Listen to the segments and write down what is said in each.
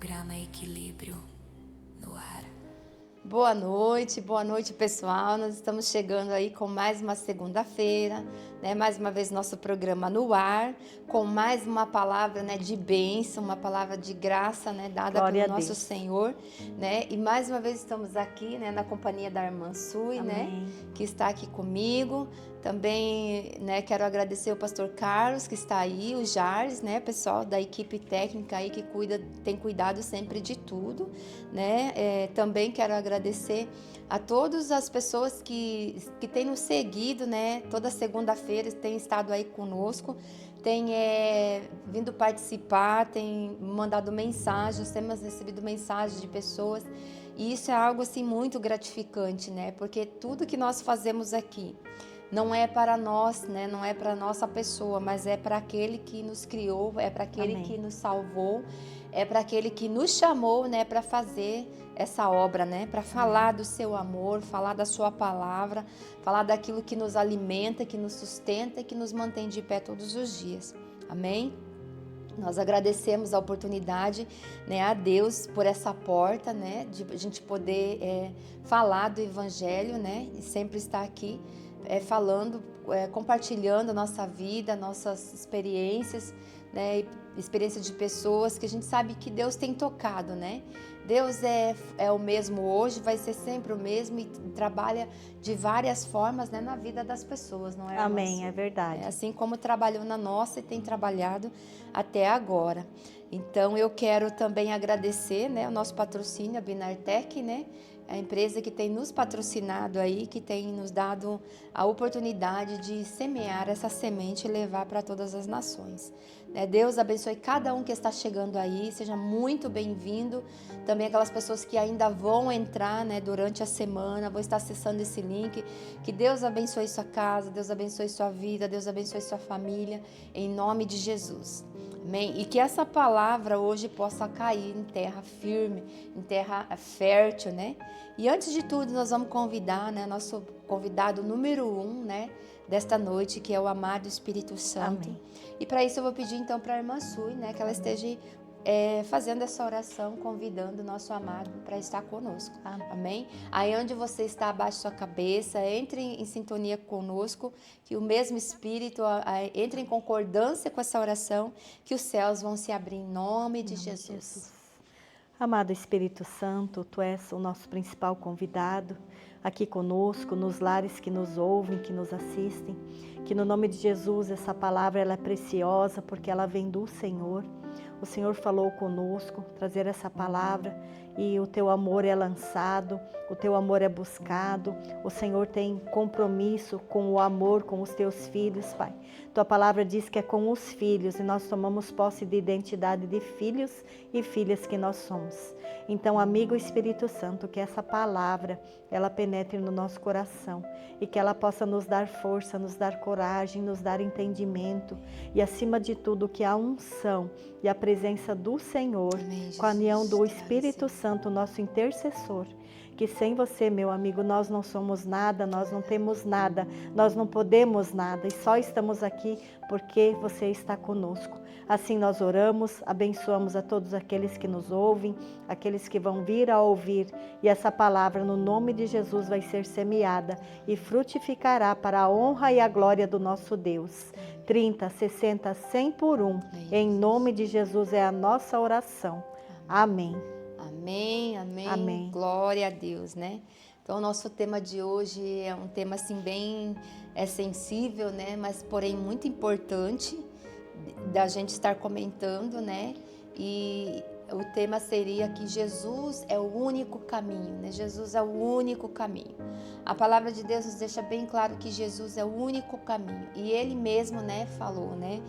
Programa Equilíbrio no ar. Boa noite pessoal, nós estamos chegando aí com mais uma segunda-feira, né? Mais uma vez nosso programa no ar, com mais uma palavra, né, de bênção, uma palavra de graça, né, dada Glória pelo a nosso Deus. Senhor, né? E mais uma vez estamos aqui, né, na companhia da irmã Sui, né, Amém. que está aqui comigo. Também, né, quero agradecer o pastor Carlos que está aí, o Jars, né, pessoal da equipe técnica aí que tem cuidado sempre de tudo, né? Também quero agradecer a todas as pessoas que têm nos seguido, né? Toda segunda-feira têm estado aí conosco, têm vindo participar, têm mandado mensagens, temos recebido mensagens de pessoas e isso é algo assim muito gratificante, né? Porque tudo que nós fazemos aqui não é para nós, né? Não é para nossa pessoa, mas é para aquele que nos criou, é para aquele Amém. que nos salvou, é para aquele que nos chamou, né? Para fazer essa obra, né? Para falar do seu amor, falar da sua palavra, falar daquilo que nos alimenta, que nos sustenta e que nos mantém de pé todos os dias. Amém? Nós agradecemos a oportunidade, né, a Deus por essa porta, né, de a gente poder falar do Evangelho, né, e sempre estar aqui falando, compartilhando a nossa vida, nossas experiências, né, experiência de pessoas que a gente sabe que Deus tem tocado, né? Deus é o mesmo hoje, vai ser sempre o mesmo e trabalha de várias formas, né, na vida das pessoas, não é? Amém, é verdade. Assim como trabalhou na nossa e tem trabalhado até agora. Então eu quero também agradecer, né, o nosso patrocínio, a Binartec, né, a empresa que tem nos patrocinado aí, que tem nos dado a oportunidade de semear essa semente e levar para todas as nações. Deus abençoe cada um que está chegando aí, seja muito bem-vindo. Também aquelas pessoas que ainda vão entrar, né, durante a semana, vão estar acessando esse link. Que Deus abençoe sua casa, Deus abençoe sua vida, Deus abençoe sua família, em nome de Jesus. Amém? E que essa palavra hoje possa cair em terra firme, em terra fértil, né? E antes de tudo, nós vamos convidar, né, nosso convidado número 1, né, desta noite, que é o amado Espírito Santo. Amém. E para isso eu vou pedir então para a irmã Sui, né, que ela esteja fazendo essa oração, convidando o nosso amado para estar conosco. Amém? Aí onde você está, abaixe sua cabeça, entre em sintonia conosco, que o mesmo Espírito entre em concordância com essa oração, que os céus vão se abrir em nome de Jesus. Amado Espírito Santo, Tu és o nosso principal convidado aqui conosco, nos lares que nos ouvem, que nos assistem. Que no nome de Jesus essa palavra ela é preciosa porque ela vem do Senhor. O Senhor falou conosco, trazer essa palavra e o Teu amor é lançado, o Teu amor é buscado. O Senhor tem compromisso com o amor com os Teus filhos, Pai. Tua palavra diz que é com os filhos e nós tomamos posse de identidade de filhos e filhas que nós somos. Então, amigo Espírito Santo, que essa palavra ela penetre no nosso coração e que ela possa nos dar força, nos dar coragem, nos dar entendimento e acima de tudo que a unção e a presença do Senhor, Amém, com a união do Jesus. Espírito Santo, nosso intercessor, que sem você, meu amigo, nós não somos nada, nós não temos nada, nós não podemos nada e só estamos aqui porque você está conosco. Assim nós oramos, abençoamos a todos aqueles que nos ouvem, aqueles que vão vir a ouvir e essa palavra no nome de Jesus vai ser semeada e frutificará para a honra e a glória do nosso Deus. 30, 60, 100 por um. Em nome de Jesus é a nossa oração. Amém. Amém, amém, Amém. Glória a Deus, né? Então, o nosso tema de hoje é um tema assim bem sensível, né? Mas porém muito importante da gente estar comentando, né? E o tema seria que Jesus é o único caminho, né? Jesus é o único caminho. A palavra de Deus nos deixa bem claro que Jesus é o único caminho. E Ele mesmo, né, falou, né?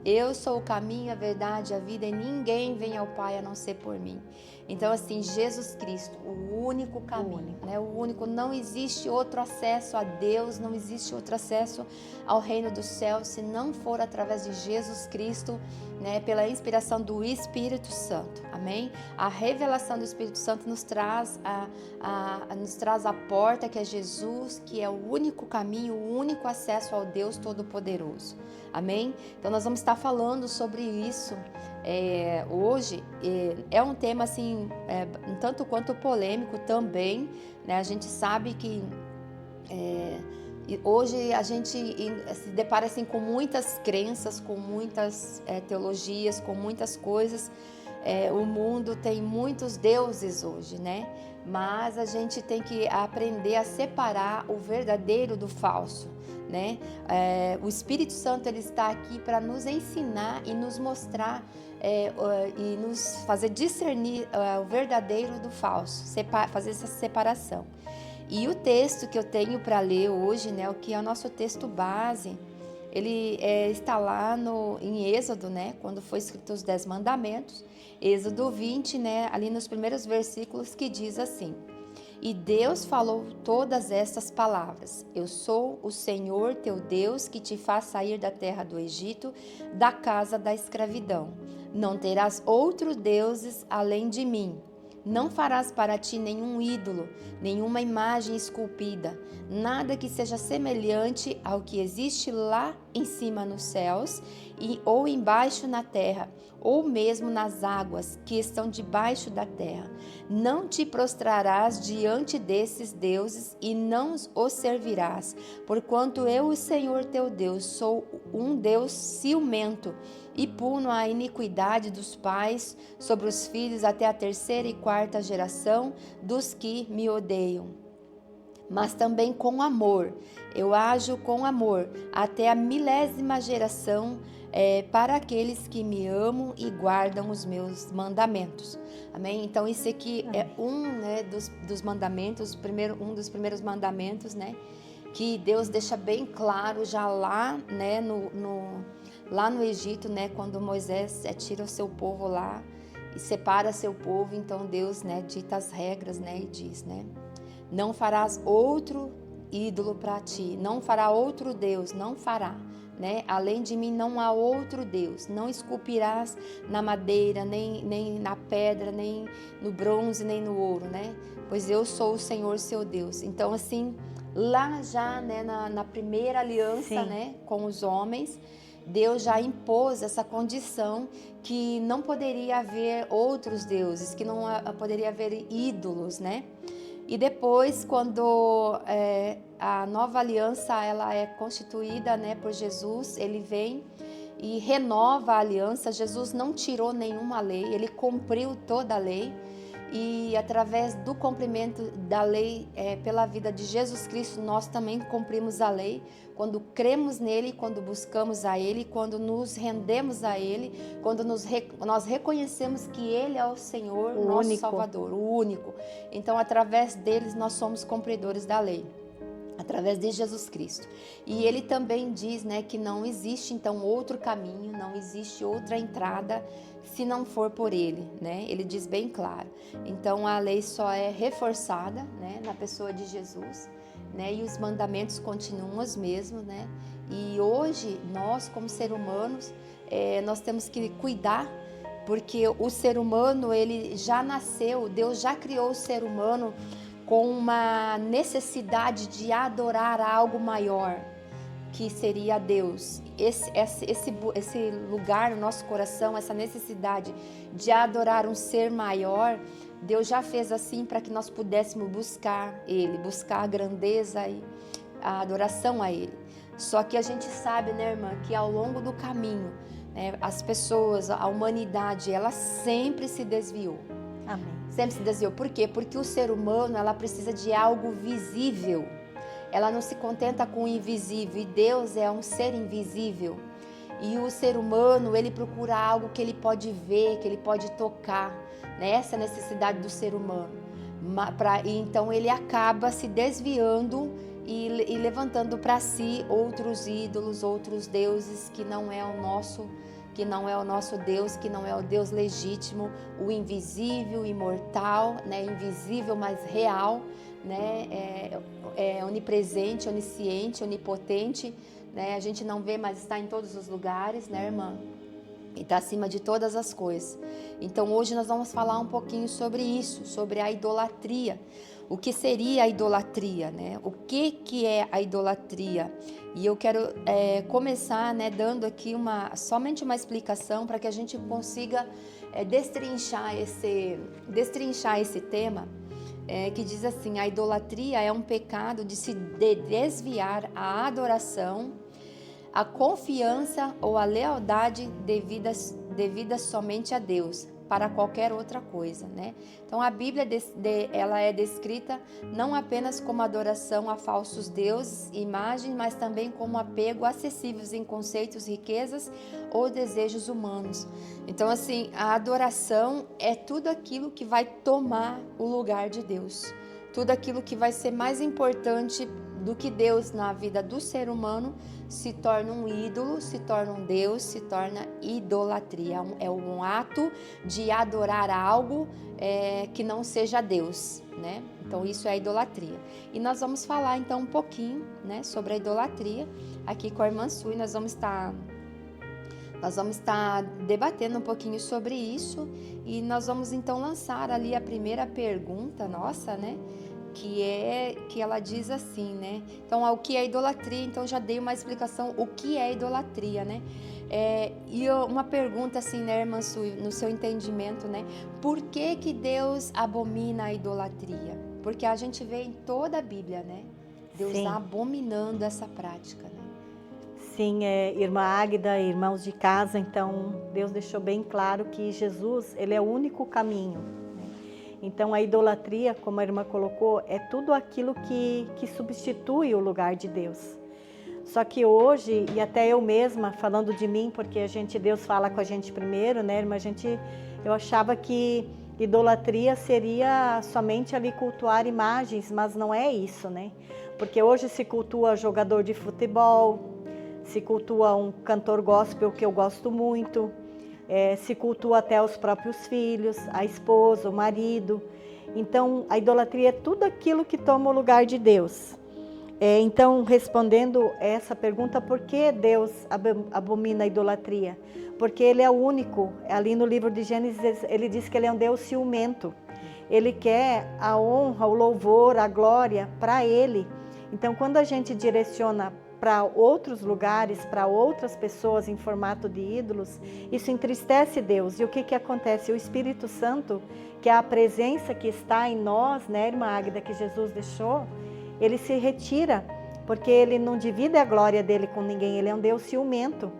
Eu sou o caminho, a verdade, a vida e ninguém vem ao Pai a não ser por mim. Então, assim, Jesus Cristo, o único caminho, né? O único, não existe outro acesso a Deus, não existe outro acesso ao reino dos céus se não for através de Jesus Cristo, né, pela inspiração do Espírito Santo, amém? A revelação do Espírito Santo nos traz a porta que é Jesus, que é o único caminho, o único acesso ao Deus Todo-Poderoso, amém? Então nós vamos estar falando sobre isso hoje. É um tema assim, um tanto quanto polêmico também, né? A gente sabe que hoje a gente se depara assim, com muitas crenças, com muitas teologias, com muitas coisas. O mundo tem muitos deuses hoje, né? Mas a gente tem que aprender a separar o verdadeiro do falso, né? O Espírito Santo, ele está aqui para nos ensinar e nos mostrar e nos fazer discernir o verdadeiro do falso, fazer essa separação. E o texto que eu tenho para ler hoje, né, o que é o nosso texto base, ele está lá em Êxodo, né, quando foi escrito os 10 mandamentos, Êxodo 20, né, ali nos primeiros versículos, que diz assim: E Deus falou todas estas palavras: Eu sou o Senhor teu Deus, que te faz sair da terra do Egito, da casa da escravidão. Não terás outros deuses além de mim. Não farás para ti nenhum ídolo, nenhuma imagem esculpida, nada que seja semelhante ao que existe lá em cima nos céus, ou embaixo na terra, ou mesmo nas águas que estão debaixo da terra. Não te prostrarás diante desses deuses e não os servirás, porquanto eu, o Senhor teu Deus, sou um Deus ciumento, e puno a iniquidade dos pais sobre os filhos até a 3ª e 4ª geração dos que me odeiam. Mas também com amor, eu ajo com amor até a 1000ª geração para aqueles que me amam e guardam os meus mandamentos. Amém? Então esse aqui é dos mandamentos, um dos primeiros mandamentos, né? Que Deus deixa bem claro já lá, né, lá no Egito, né, quando Moisés tira o seu povo lá e separa seu povo. Então Deus, né, dita as regras, né, e diz, né, não farás outro ídolo para ti, não fará outro Deus, não fará, né, além de mim não há outro Deus. Não esculpirás na madeira, nem na pedra, nem no bronze, nem no ouro, né, pois eu sou o Senhor seu Deus. Então assim, lá já, né, na primeira aliança, né, com os homens, Deus já impôs essa condição que não poderia haver outros deuses, que não poderia haver ídolos, né? E depois, quando a nova aliança ela é constituída, né, por Jesus, ele vem e renova a aliança. Jesus não tirou nenhuma lei, ele cumpriu toda a lei. E através do cumprimento da lei pela vida de Jesus Cristo, nós também cumprimos a lei. Quando cremos nele, quando buscamos a ele, quando nos rendemos a ele, quando nós reconhecemos que ele é o Senhor, o nosso único Salvador, o único. Então, através deles, nós somos cumpridores da lei, através de Jesus Cristo. E ele também diz, né, que não existe então outro caminho, não existe outra entrada se não for por ele, né? Ele diz bem claro. Então a lei só é reforçada, né, na pessoa de Jesus, né? E os mandamentos continuam os mesmos, né? E hoje nós, como seres humanos, nós temos que cuidar, porque o ser humano, ele já nasceu, Deus já criou o ser humano com uma necessidade de adorar algo maior, que seria Deus. Esse lugar no nosso coração, essa necessidade de adorar um ser maior, Deus já fez assim para que nós pudéssemos buscar Ele, buscar a grandeza e a adoração a Ele. Só que a gente sabe, né, irmã, que ao longo do caminho, né, as pessoas, a humanidade, ela sempre se desviou. Amém. Sempre se desviou. Por quê? Porque o ser humano, ela precisa de algo visível. Ela não se contenta com o invisível. E Deus é um ser invisível. E o ser humano, ele procura algo que ele pode ver, que ele pode tocar, né? Essa é a necessidade do ser humano. Então ele acaba se desviando e levantando para si outros ídolos, outros deuses que não é o nosso Deus, que não é o Deus legítimo, o invisível, o imortal, né? Invisível, mas real, né? É onipresente, onisciente, onipotente, né? A gente não vê, mas está em todos os lugares, né, irmã? e está acima de todas as coisas. Então hoje nós vamos falar um pouquinho sobre isso, sobre a idolatria. O que seria a idolatria, né? O que é a idolatria? E eu quero começar, né, dando aqui somente uma explicação para que a gente consiga destrinchar esse tema, que diz assim: a idolatria é um pecado de se desviar a adoração, a confiança ou a lealdade devidas somente a Deus, para qualquer outra coisa, né? Então a Bíblia ela é descrita não apenas como adoração a falsos deuses e imagens, mas também como apego acessíveis em conceitos, riquezas ou desejos humanos. Então assim, a adoração é tudo aquilo que vai tomar o lugar de Deus, tudo aquilo que vai ser mais importante do que Deus na vida do ser humano se torna um ídolo, se torna um Deus, se torna idolatria. É um ato de adorar algo que não seja Deus, né? Então isso é a idolatria. E nós vamos falar então um pouquinho, né, sobre a idolatria aqui com a irmã Sui. Nós vamos estar debatendo um pouquinho sobre isso e nós vamos então lançar ali a primeira pergunta nossa, né? Que ela diz assim, né? Então, o que é idolatria? Então, já dei uma explicação o que é idolatria, né? E uma pergunta assim, né, irmã Sui, no seu entendimento, né? Por que Deus abomina a idolatria? Porque a gente vê em toda a Bíblia, né? Deus Sim. abominando essa prática, né? Sim, irmã Águida, irmãos de casa, então Deus deixou bem claro que Jesus, ele é o único caminho. Então a idolatria, como a irmã colocou, é tudo aquilo que substitui o lugar de Deus. Só que hoje, e até eu mesma, falando de mim, porque Deus fala com a gente primeiro, né, irmã? Eu achava que idolatria seria somente ali cultuar imagens, mas não é isso, né? Porque hoje se cultua jogador de futebol, se cultua um cantor gospel que eu gosto muito, se cultua até os próprios filhos, a esposa, o marido. Então, a idolatria é tudo aquilo que toma o lugar de Deus. Então, respondendo essa pergunta, por que Deus abomina a idolatria? Porque Ele é o único. Ali no livro de Gênesis, Ele diz que Ele é um Deus ciumento. Ele quer a honra, o louvor, a glória para Ele. Então, quando a gente direciona para outros lugares, para outras pessoas em formato de ídolos, isso entristece Deus. E o que acontece? O Espírito Santo, que é a presença que está em nós, né, irmã Águida, que Jesus deixou, ele se retira, porque ele não divide a glória dele com ninguém, ele é um Deus ciumento.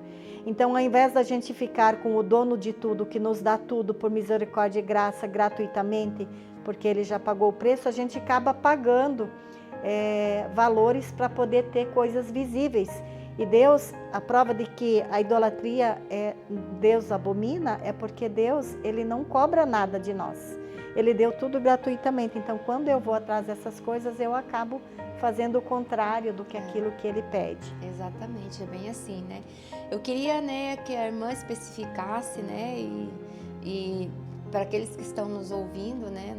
Então, ao invés da gente ficar com o dono de tudo, que nos dá tudo por misericórdia e graça gratuitamente, porque ele já pagou o preço, a gente acaba pagando valores para poder ter coisas visíveis. E Deus, a prova de que a idolatria Deus abomina, é porque Deus, ele não cobra nada de nós. Ele deu tudo gratuitamente. Então, quando eu vou atrás dessas coisas, eu acabo fazendo o contrário do que aquilo que ele pede. Exatamente, é bem assim, né? Eu queria, né, que a irmã especificasse, né, e para aqueles que estão nos ouvindo, né,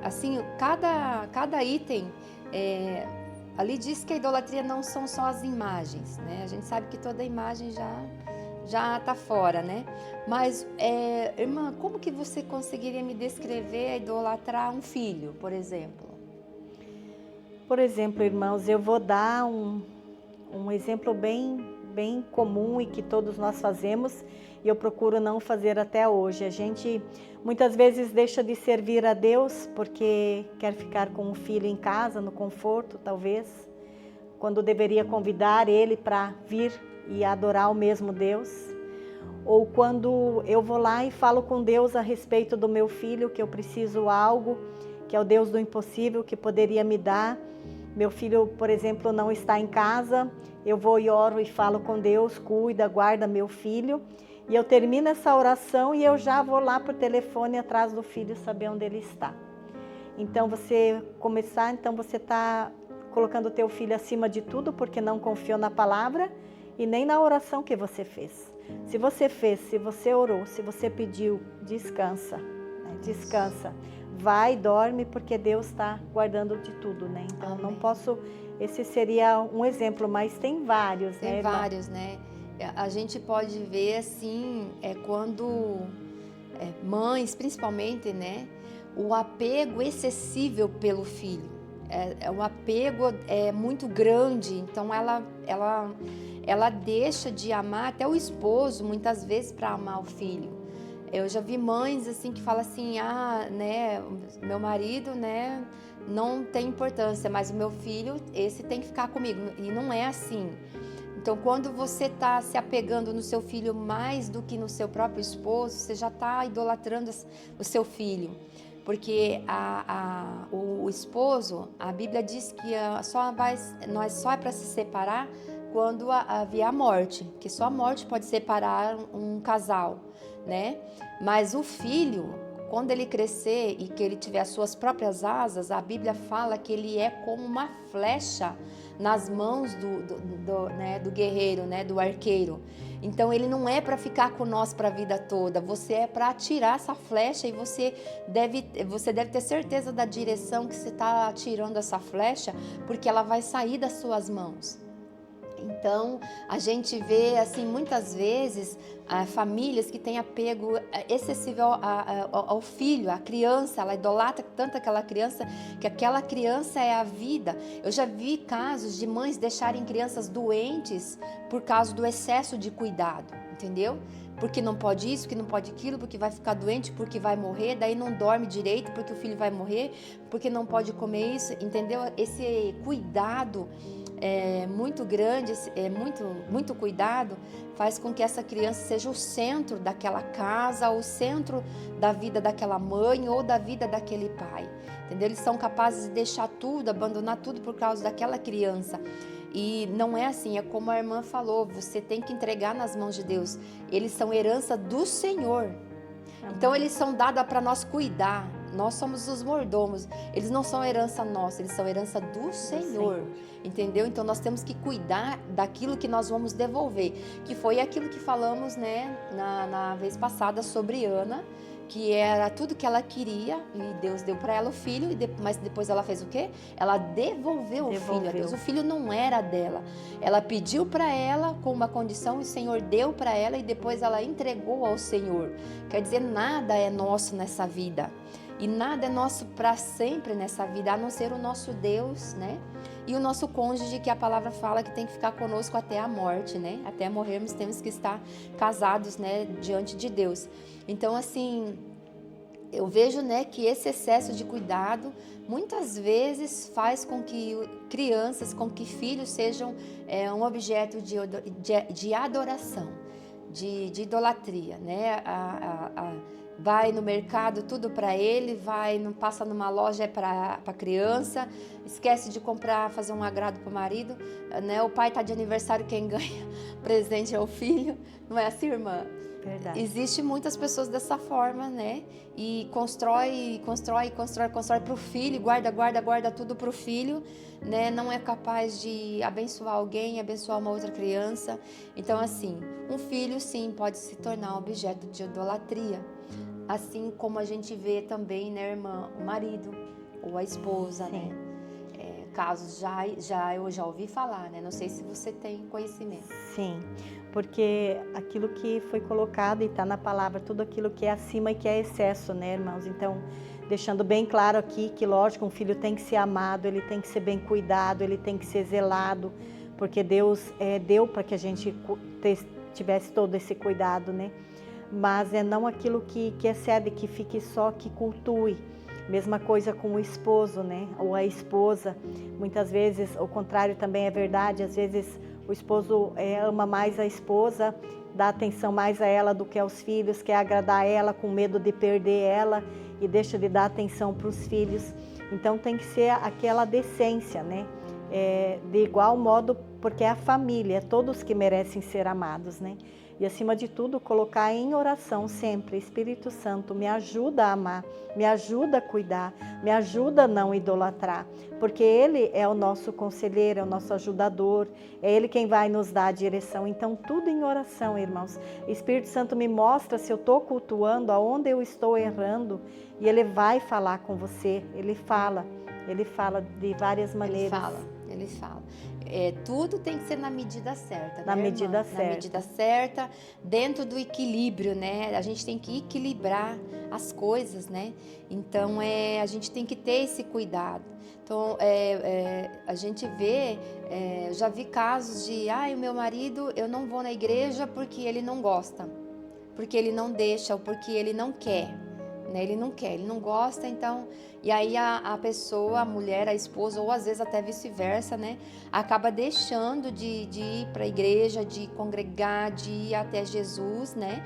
assim, cada item, ali diz que a idolatria não são só as imagens, né? A gente sabe que toda imagem já está fora, né? Mas, irmã, como que você conseguiria me descrever a idolatrar um filho, por exemplo? Por exemplo, irmãos, eu vou dar um exemplo bem comum e que todos nós fazemos, e eu procuro não fazer até hoje. A gente muitas vezes deixa de servir a Deus porque quer ficar com o filho em casa, no conforto, talvez, quando deveria convidar ele para vir e adorar o mesmo Deus. Ou quando eu vou lá e falo com Deus a respeito do meu filho, que eu preciso algo, que é o Deus do impossível, que poderia me dar. Meu filho, por exemplo, não está em casa, eu vou e oro e falo com Deus, cuida, guarda meu filho. E eu termino essa oração e eu já vou lá por telefone atrás do filho saber onde ele está. Então você está colocando o teu filho acima de tudo porque não confiou na palavra e nem na oração que você fez. Se você fez, se você orou, se você pediu, descansa, né? Descansa. Vai, dorme, porque Deus está guardando de tudo, né? Então, Amém. Não posso... Esse seria um exemplo, mas tem vários, né, Tem irmã? vários, né? a gente pode ver assim, quando mães, principalmente, né, o apego excessivo pelo filho. O apego é muito grande, então ela deixa de amar até o esposo, muitas vezes, para amar o filho. Eu já vi mães assim que falam assim, né, meu marido, né, não tem importância, mas o meu filho, esse tem que ficar comigo. E não é assim. Então, quando você está se apegando no seu filho mais do que no seu próprio esposo, você já está idolatrando o seu filho. Porque o esposo, a Bíblia diz que nós só é para se separar quando vier a morte, que só a morte pode separar um casal, né? Mas o filho, quando ele crescer e que ele tiver as suas próprias asas, a Bíblia fala que ele é como uma flecha nas mãos do guerreiro, né, do arqueiro. Então ele não é para ficar com nós para a vida toda, você é para atirar essa flecha e você deve ter certeza da direção que você está atirando essa flecha, porque ela vai sair das suas mãos. Então, a gente vê, assim, muitas vezes, famílias que têm apego excessivo ao filho, à criança, ela idolatra tanto aquela criança, que aquela criança é a vida. Eu já vi casos de mães deixarem crianças doentes por causa do excesso de cuidado, entendeu? Porque não pode isso, que não pode aquilo, porque vai ficar doente, porque vai morrer, daí não dorme direito, porque o filho vai morrer, porque não pode comer isso, entendeu? Esse cuidado muito grande, muito cuidado, faz com que essa criança seja o centro daquela casa, o centro da vida daquela mãe ou da vida daquele pai, entendeu? Eles são capazes de deixar tudo, abandonar tudo por causa daquela criança. E não é assim, é como a irmã falou, você tem que entregar nas mãos de Deus. Eles são herança do Senhor. Então eles são dados para nós cuidar. Nós somos os mordomos. Eles não são herança nossa, eles são herança do Senhor. Entendeu? Então nós temos que cuidar daquilo que nós vamos devolver. Que foi aquilo que falamos, né, na vez passada sobre Ana, que era tudo que ela queria e Deus deu para ela o filho, mas depois ela fez o quê? Ela devolveu o filho a Deus. O filho não era dela. Ela pediu para ela com uma condição e o Senhor deu para ela e depois ela entregou ao Senhor. Quer dizer, nada é nosso nessa vida. E nada é nosso para sempre nessa vida, a não ser o nosso Deus, né? E o nosso cônjuge, que a palavra fala que tem que ficar conosco até a morte, né? Até morrermos temos que estar casados, né? Diante de Deus. Então, assim, eu vejo, né, que esse excesso de cuidado muitas vezes faz com que crianças, com que filhos sejam um objeto de adoração, de idolatria, né? Vai no mercado, tudo para ele, passa numa loja, é para criança, esquece de comprar, fazer um agrado para o marido, né? O pai está de aniversário, quem ganha presente é o filho, não é assim, irmã? Verdade. Existe muitas pessoas dessa forma, né? E constrói para o filho, guarda tudo para o filho, né? Não é capaz de abençoar alguém, abençoar uma outra criança. Então, assim, um filho, sim, pode se tornar objeto de idolatria. Assim como a gente vê também, né, irmã, o marido ou a esposa, né? Casos eu já ouvi falar, né? Não sei se você tem conhecimento. Sim, porque aquilo que foi colocado e está na palavra, tudo aquilo que é acima e que é excesso, né, irmãos? Então, deixando bem claro aqui que, lógico, um filho tem que ser amado, ele tem que ser bem cuidado, ele tem que ser zelado, porque Deus deu para que a gente tivesse todo esse cuidado, né? Mas não aquilo que excede, que fique só, que cultue. Mesma coisa com o esposo, né? Ou a esposa. Muitas vezes, o contrário também é verdade. Às vezes, o esposo ama mais a esposa, dá atenção mais a ela do que aos filhos, quer agradar ela com medo de perder ela e deixa de dar atenção para os filhos. Então, tem que ser aquela decência, né? De igual modo, porque é a família, todos que merecem ser amados, né? E, acima de tudo, colocar em oração sempre, Espírito Santo, me ajuda a amar, me ajuda a cuidar, me ajuda a não idolatrar, porque Ele é o nosso conselheiro, é o nosso ajudador, é Ele quem vai nos dar a direção. Então, tudo em oração, irmãos. Espírito Santo me mostra se eu estou cultuando, aonde eu estou errando, e Ele vai falar com você, Ele fala de várias maneiras. Ele ele fala. Tudo tem que ser na medida certa, Na né, medida irmã? certa. Na medida certa, dentro do equilíbrio, né? A gente tem que equilibrar as coisas, né? Então, a gente tem que ter esse cuidado. Então, a gente vê, já vi casos de, o meu marido, eu não vou na igreja porque ele não gosta, porque ele não deixa, ou porque ele não quer, né? Ele não quer, ele não gosta, então... E aí a pessoa, a mulher, a esposa, ou às vezes até vice-versa, né? Acaba deixando de ir para a igreja, de congregar, de ir até Jesus, né?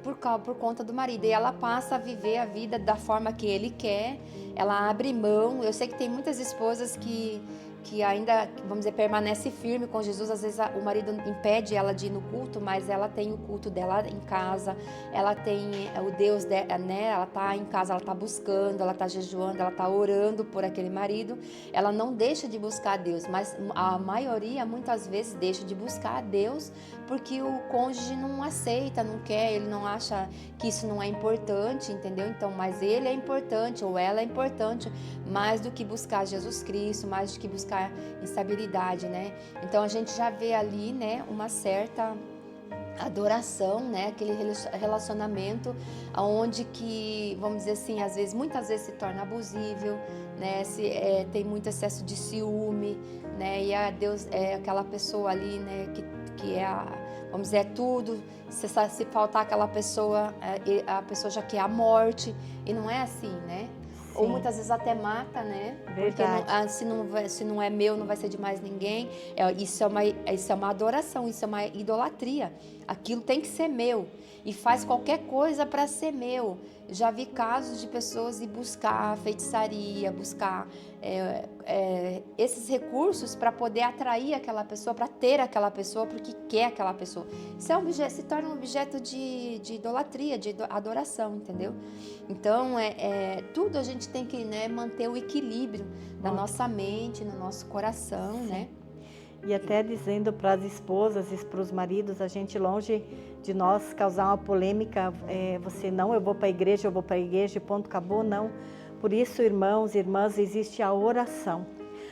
Por conta do marido. E ela passa a viver a vida da forma que ele quer, ela abre mão. Eu sei que tem muitas esposas que ainda, vamos dizer, permanece firme com Jesus. Às vezes o marido impede ela de ir no culto, mas ela tem o culto dela em casa, ela tem o Deus dela, né? Ela tá em casa, ela tá buscando, ela tá jejuando, ela tá orando por aquele marido. Ela não deixa de buscar a Deus, mas a maioria, muitas vezes, deixa de buscar a Deus porque o cônjuge não aceita, não quer, ele não acha que isso não é importante, entendeu? Então, mas ele é importante, ou ela é importante, mais do que buscar Jesus Cristo, mais do que buscar estabilidade, né? Então, a gente já vê ali, né, uma certa adoração, né? Aquele relacionamento onde que, vamos dizer assim, muitas vezes se torna abusível, né? Tem muito excesso de ciúme, né? E a Deus é aquela pessoa ali, né? Que vamos dizer, tudo. Se faltar aquela pessoa, a pessoa já quer a morte, e não é assim, né? Ou muitas vezes até mata, né? Verdade. Porque se não é meu, não vai ser de mais ninguém. Isso é uma adoração, isso é uma idolatria. Aquilo tem que ser meu. E faz qualquer coisa para ser meu. Já vi casos de pessoas ir buscar feitiçaria, buscar esses recursos para poder atrair aquela pessoa, para ter aquela pessoa, porque quer aquela pessoa. Isso se torna um objeto de idolatria, de adoração, entendeu? Então, tudo a gente tem que, né, manter o equilíbrio na nossa mente, no nosso coração, né? E até dizendo para as esposas e para os maridos, a gente longe de nós causar uma polêmica, você não, eu vou para a igreja e ponto, acabou, não. Por isso, irmãos e irmãs, existe a oração.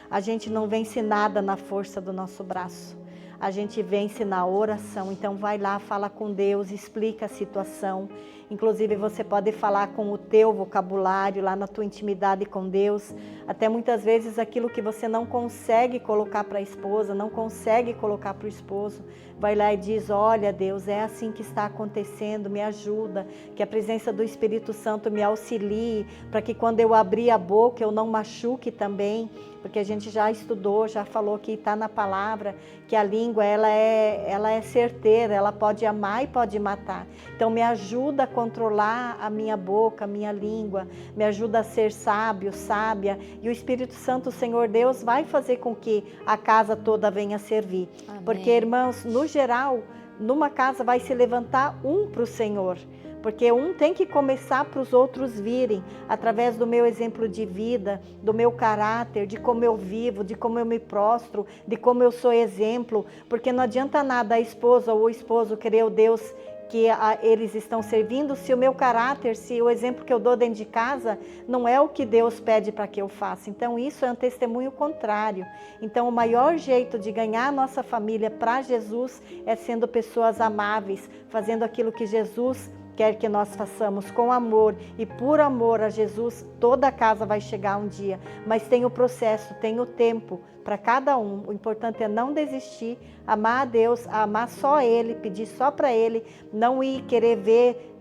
A gente não vence nada na força do nosso braço. A gente vence na oração. Então vai lá, fala com Deus, explica a situação. Inclusive você pode falar com o teu vocabulário lá na tua intimidade com Deus. Até muitas vezes aquilo que você não consegue colocar para a esposa, não consegue colocar para o esposo, vai lá e diz: olha, Deus, é assim que está acontecendo, me ajuda, que a presença do Espírito Santo me auxilie, para que quando eu abrir a boca eu não machuque também, porque a gente já estudou, já falou que está na palavra, que a língua ela é certeira, ela pode amar e pode matar. Então me ajuda a controlar a minha boca, a minha língua, me ajuda a ser sábio, sábia, e o Espírito Santo, o Senhor Deus, vai fazer com que a casa toda venha servir. Amém. Porque, irmãos, no geral, numa casa vai se levantar um para o Senhor, porque um tem que começar para os outros virem, através do meu exemplo de vida, do meu caráter, de como eu vivo, de como eu me prostro, de como eu sou exemplo, porque não adianta nada a esposa ou o esposo querer o Deus que eles estão servindo, se o meu caráter, se o exemplo que eu dou dentro de casa não é o que Deus pede para que eu faça. Então isso é um testemunho contrário. Então o maior jeito de ganhar a nossa família para Jesus é sendo pessoas amáveis, fazendo aquilo que Jesus quer que nós façamos com amor, e por amor a Jesus toda a casa vai chegar um dia, mas tem o processo, tem o tempo para cada um. O importante é não desistir, amar a Deus, amar só Ele, pedir só para Ele, não ir querer ver,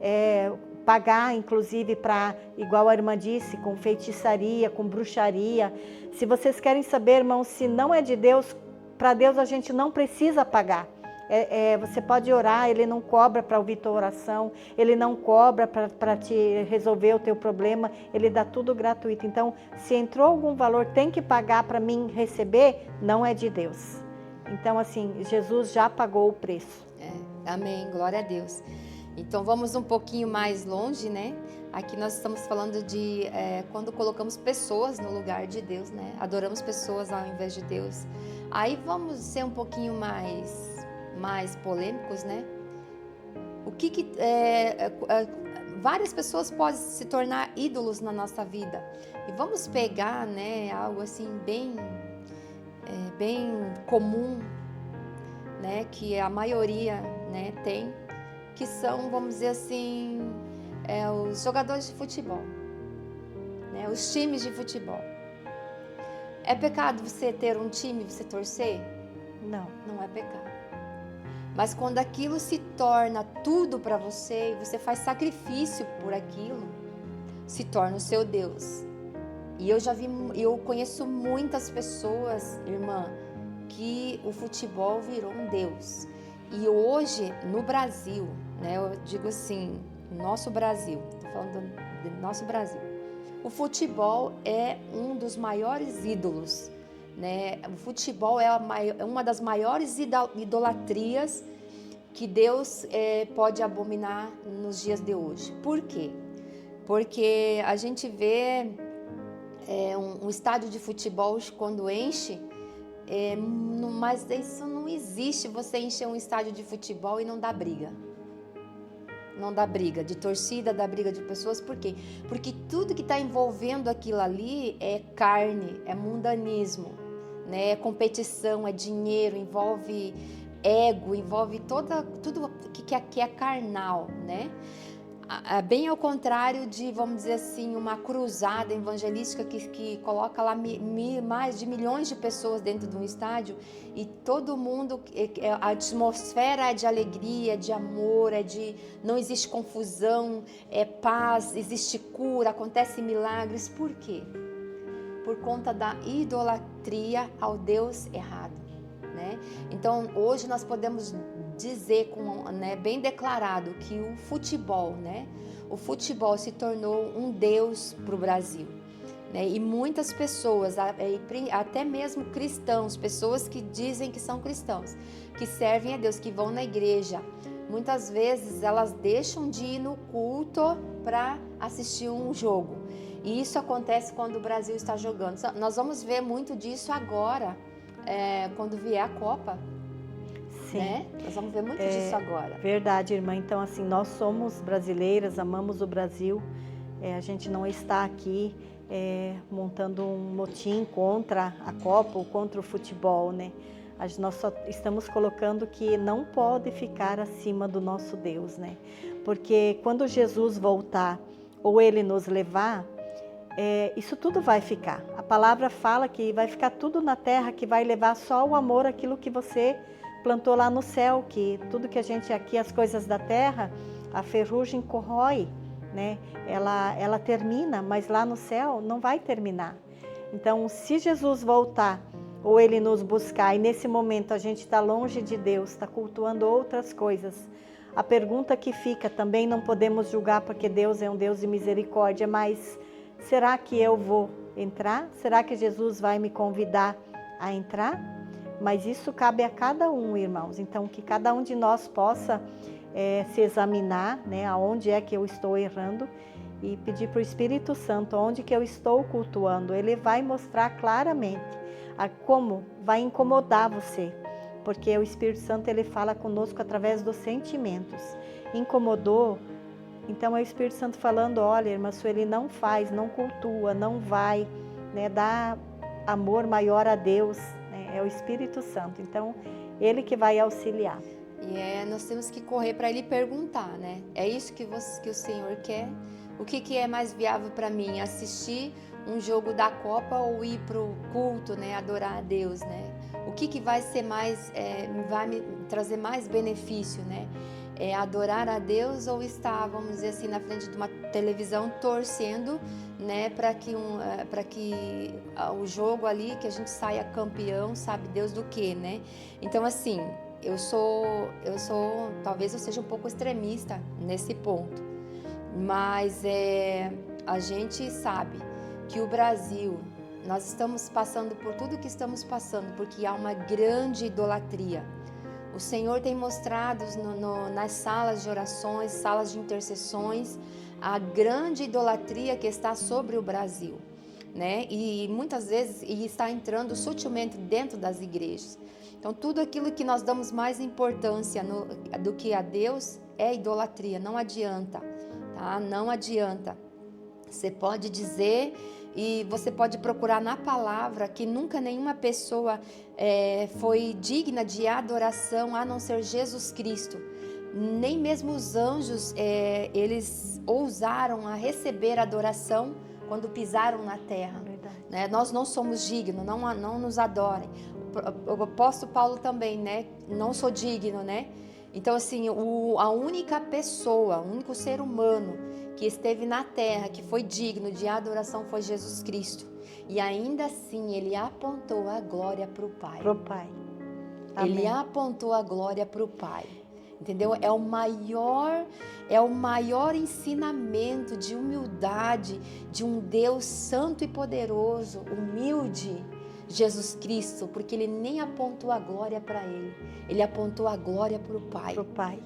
pagar inclusive para, igual a irmã disse, com feitiçaria, com bruxaria. Se vocês querem saber, irmãos, se não é de Deus, para Deus a gente não precisa pagar. Você pode orar, Ele não cobra para ouvir tua oração, Ele não cobra para te resolver o teu problema, Ele dá tudo gratuito. Então, se entrou algum valor, tem que pagar para mim receber, não é de Deus. Então, assim, Jesus já pagou o preço. Amém, glória a Deus. Então, vamos um pouquinho mais longe, né? Aqui nós estamos falando de quando colocamos pessoas no lugar de Deus, né? Adoramos pessoas ao invés de Deus. Aí vamos ser um pouquinho mais polêmicos, né? Várias pessoas podem se tornar ídolos na nossa vida. E vamos pegar, né, algo assim bem bem comum, né, que a maioria, né, tem, que são, vamos dizer assim, os jogadores de futebol, né, os times de futebol. É pecado você ter um time, você torcer? Não. Não é pecado. Mas quando aquilo se torna tudo para você e você faz sacrifício por aquilo, se torna o seu Deus. E eu conheço muitas pessoas, irmã, que o futebol virou um Deus. E hoje, no Brasil, né, eu digo assim, nosso Brasil, estou falando do nosso Brasil, o futebol é um dos maiores ídolos, né? O futebol é uma das maiores idolatrias que Deus pode abominar nos dias de hoje. Por quê? Porque a gente vê um estádio de futebol quando enche, mas isso não existe, você encher um estádio de futebol e não dá briga. Não dá briga de torcida, dá briga de pessoas. Por quê? Porque tudo que está envolvendo aquilo ali é carne, é mundanismo, né? É competição, é dinheiro, envolve ego, envolve tudo que é carnal, né? Bem ao contrário de, vamos dizer assim, uma cruzada evangelística que coloca lá mais de milhões de pessoas dentro de um estádio e todo mundo, a atmosfera é de alegria, de amor, não existe confusão, é paz, existe cura, acontecem milagres. Por quê? Por conta da idolatria ao Deus errado, né? Então, hoje nós podemos dizer, bem declarado, que o futebol se tornou um Deus para o Brasil, né? E muitas pessoas, até mesmo cristãos, pessoas que dizem que são cristãos, que servem a Deus, que vão na igreja, muitas vezes elas deixam de ir no culto para assistir um jogo. E isso acontece quando o Brasil está jogando. Nós vamos ver muito disso agora, quando vier a Copa. Sim. Né? Nós vamos ver muito disso agora. Verdade, irmã. Então, assim, nós somos brasileiras, amamos o Brasil. A gente não está aqui montando um motim contra a Copa ou contra o futebol, né? Nós só estamos colocando que não pode ficar acima do nosso Deus, né? Porque quando Jesus voltar ou Ele nos levar, isso tudo vai ficar. A palavra fala que vai ficar tudo na terra, que vai levar só o amor, aquilo que você plantou lá no céu, que tudo que a gente aqui, as coisas da terra, a ferrugem corrói, né? Ela termina, mas lá no céu não vai terminar. Então, se Jesus voltar ou Ele nos buscar e nesse momento a gente está longe de Deus, está cultuando outras coisas, a pergunta que fica, também não podemos julgar porque Deus é um Deus de misericórdia, mas será que eu vou entrar? Será que Jesus vai me convidar a entrar? Mas isso cabe a cada um, irmãos. Então, que cada um de nós possa se examinar, né, aonde é que eu estou errando e pedir para o Espírito Santo onde que eu estou cultuando. Ele vai mostrar claramente como vai incomodar você, porque o Espírito Santo ele fala conosco através dos sentimentos. Incomodou? Então é o Espírito Santo falando: olha, irmã Sueli, não faz, não cultua, não vai, né, dar amor maior a Deus. É o Espírito Santo, então Ele que vai auxiliar. E nós temos que correr para Ele perguntar, né? É isso que o Senhor quer? O que é mais viável para mim? Assistir um jogo da Copa ou ir para o culto, né? Adorar a Deus, né? O que vai ser mais, vai me trazer mais benefício, né? Adorar a Deus ou estar, vamos dizer assim, na frente de uma televisão torcendo, né, para que o jogo ali, que a gente saia campeão, sabe Deus do que, né? Então, assim, talvez eu seja um pouco extremista nesse ponto, mas a gente sabe que o Brasil, nós estamos passando por tudo que estamos passando, porque há uma grande idolatria. O Senhor tem mostrado nas salas de orações, salas de intercessões, a grande idolatria que está sobre o Brasil, né? E muitas vezes está entrando sutilmente dentro das igrejas. Então, tudo aquilo que nós damos mais importância do que a Deus é idolatria, não adianta, tá? Não adianta. Você pode dizer e você pode procurar na palavra que nunca nenhuma pessoa foi digna de adoração a não ser Jesus Cristo. Nem mesmo os anjos, eles ousaram a receber adoração quando pisaram na terra. Né? Nós não somos dignos, não nos adorem. O apóstolo Paulo também, né? Não sou digno, né? Então, assim, a única pessoa, o único ser humano que esteve na terra, que foi digno de adoração, foi Jesus Cristo. E ainda assim, ele apontou a glória para o Pai. Pro Pai. Ele apontou a glória para o Pai. Entendeu? É o maior ensinamento de humildade de um Deus santo e poderoso, humilde, Jesus Cristo, porque ele nem apontou a glória para ele apontou a glória para o Pai. Pro Pai.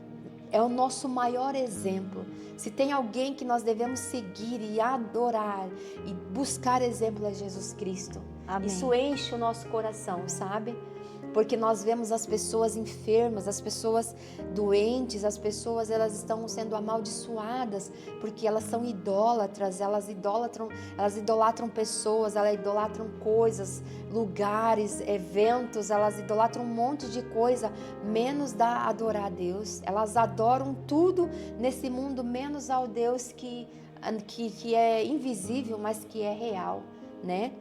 É o nosso maior exemplo. Se tem alguém que nós devemos seguir e adorar e buscar exemplo é Jesus Cristo. Amém. Isso enche o nosso coração, sabe? Porque nós vemos as pessoas enfermas, as pessoas doentes, as pessoas elas estão sendo amaldiçoadas porque elas são idólatras, elas idolatram pessoas, elas idolatram coisas, lugares, eventos, elas idolatram um monte de coisa, menos da adorar a Deus. Elas adoram tudo nesse mundo, menos ao Deus que é invisível, mas que é real, né?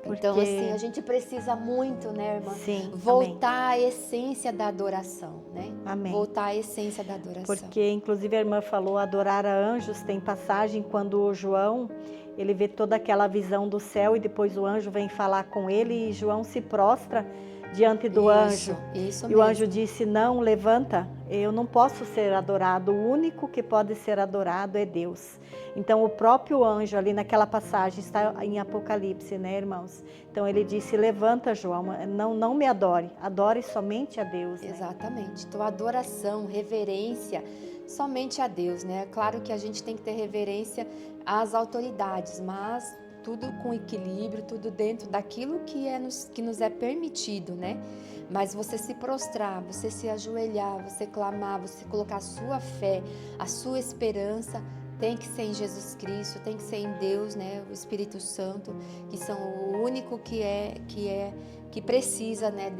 Então, assim, a gente precisa muito, né, irmã? Sim, voltar à essência da adoração, né? Amém. Voltar à essência da adoração. Porque, inclusive, a irmã falou, adorar a anjos, tem passagem quando o João, ele vê toda aquela visão do céu e depois o anjo vem falar com ele e João se prostra diante do anjo. Isso e mesmo. O anjo disse, não, levanta, eu não posso ser adorado, o único que pode ser adorado é Deus. Então o próprio anjo ali naquela passagem está em Apocalipse, né, irmãos? Então ele disse, levanta, João, não me adore, adore somente a Deus. Né? Exatamente. Então adoração, reverência, somente a Deus, né? Claro que a gente tem que ter reverência às autoridades, mas tudo com equilíbrio, tudo dentro daquilo que nos é permitido, né? Mas você se prostrar, você se ajoelhar, você clamar, você colocar a sua fé, a sua esperança, tem que ser em Jesus Cristo, tem que ser em Deus, né? O Espírito Santo, que são o único que precisa, né?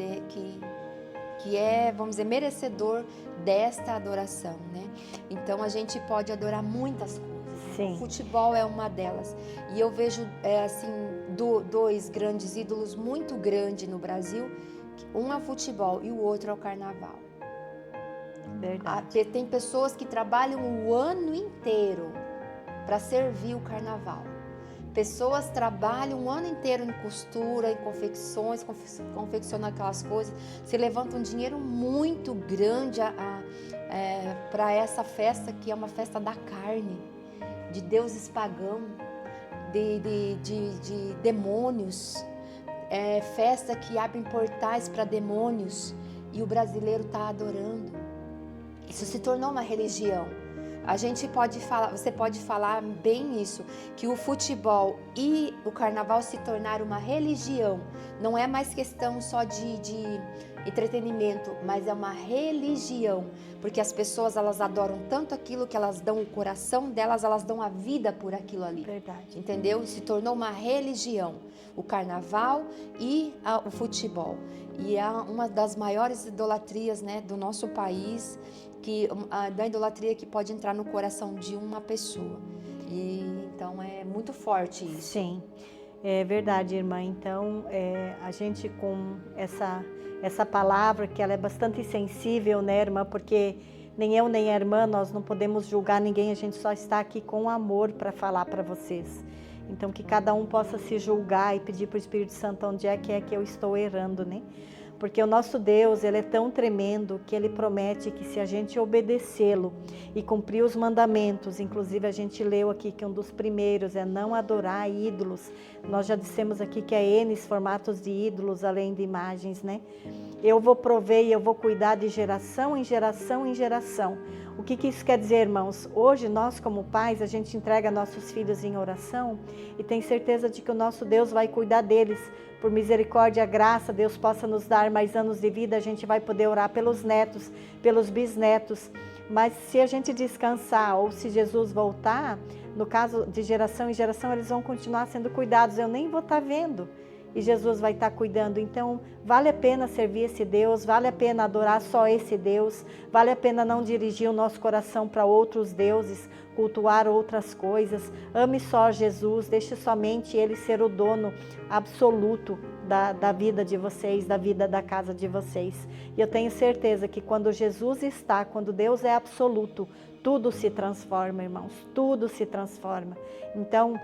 Que é, vamos dizer, merecedor desta adoração, né? Então a gente pode adorar muitas coisas. Sim. O futebol é uma delas. E eu vejo, assim, dois grandes ídolos muito grandes no Brasil. Um é o futebol e o outro é o carnaval. Verdade. Tem pessoas que trabalham o ano inteiro para servir o carnaval. Pessoas trabalham um ano inteiro em costura, em confecções, confeccionam aquelas coisas. Se levantam um dinheiro muito grande para essa festa, que é uma festa da carne, de deuses pagãos, de demônios. Festa que abre portais para demônios e o brasileiro está adorando. Isso se tornou uma religião. Você pode falar bem isso, que o futebol e o carnaval se tornaram uma religião. Não é mais questão só de entretenimento, mas é uma religião, porque as pessoas elas adoram tanto aquilo que elas dão o coração delas, elas dão a vida por aquilo ali. Verdade. Entendeu? Se tornou uma religião, o carnaval e o futebol. E é uma das maiores idolatrias, né, do nosso país, da idolatria que pode entrar no coração de uma pessoa. E então é muito forte isso. Sim, é verdade, irmã. Então a gente com essa palavra, que ela é bastante sensível, né, irmã? Porque nem eu nem a irmã, nós não podemos julgar ninguém, a gente só está aqui com amor para falar para vocês. Então que cada um possa se julgar e pedir para o Espírito Santo onde é que eu estou errando, né? Porque o nosso Deus, ele é tão tremendo que ele promete que se a gente obedecê-lo e cumprir os mandamentos, inclusive a gente leu aqui que um dos primeiros é não adorar ídolos. Nós já dissemos aqui que há N formatos de ídolos, além de imagens, né? Eu vou prover e eu vou cuidar de geração em geração em geração. O que isso quer dizer, irmãos? Hoje, nós como pais, a gente entrega nossos filhos em oração e tem certeza de que o nosso Deus vai cuidar deles. Por misericórdia, graça, Deus possa nos dar mais anos de vida, a gente vai poder orar pelos netos, pelos bisnetos. Mas se a gente descansar ou se Jesus voltar, no caso de geração em geração, eles vão continuar sendo cuidados. Eu nem vou estar vendo e Jesus vai estar cuidando. Então, vale a pena servir esse Deus, vale a pena adorar só esse Deus, vale a pena não dirigir o nosso coração para outros deuses, cultuar outras coisas. Ame só Jesus, deixe somente Ele ser o dono absoluto da vida de vocês, da vida da casa de vocês. E eu tenho certeza que quando Jesus está, quando Deus é absoluto, tudo se transforma, irmãos, tudo se transforma. Então,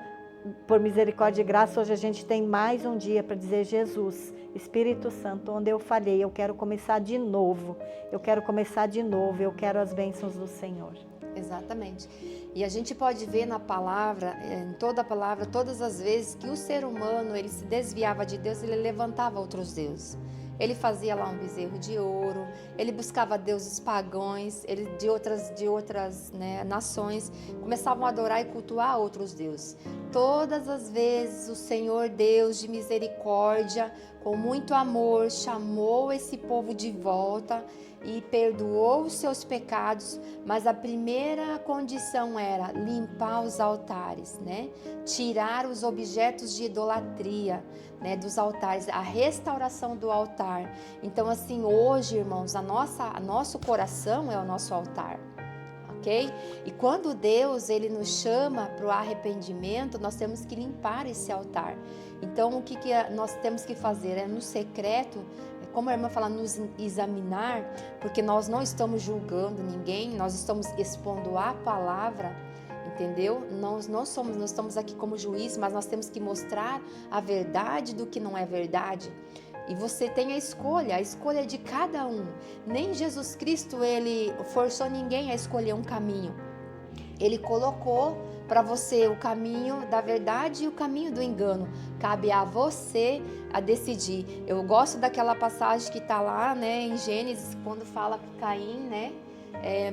por misericórdia e graça, hoje a gente tem mais um dia para dizer: Jesus, Espírito Santo, onde eu falhei, eu quero começar de novo, eu quero começar de novo, eu quero as bênçãos do Senhor. Exatamente. E a gente pode ver na palavra, em toda a palavra, todas as vezes que o ser humano, ele se desviava de Deus, ele levantava outros deuses. Ele fazia lá um bezerro de ouro, ele buscava deuses pagãos, ele de outras nações, começavam a adorar e cultuar outros deuses. Todas as vezes o Senhor Deus de misericórdia, com muito amor, chamou esse povo de volta e perdoou os seus pecados, mas a primeira condição era limpar os altares, né? Tirar os objetos de idolatria, né, dos altares, a restauração do altar. Então, assim, hoje, irmãos, nosso coração é o nosso altar, ok? E quando Deus, ele nos chama para o arrependimento, nós temos que limpar esse altar. Então, o que nós temos que fazer? É no secreto, como a irmã fala, nos examinar, porque nós não estamos julgando ninguém, nós estamos expondo a palavra, entendeu? Nós estamos aqui como juiz, mas nós temos que mostrar a verdade do que não é verdade. E você tem a escolha é de cada um. Nem Jesus Cristo, ele forçou ninguém a escolher um caminho. Ele colocou para você o caminho da verdade e o caminho do engano. Cabe a você a decidir. Eu gosto daquela passagem que está lá, né, em Gênesis, quando fala que Caim, né,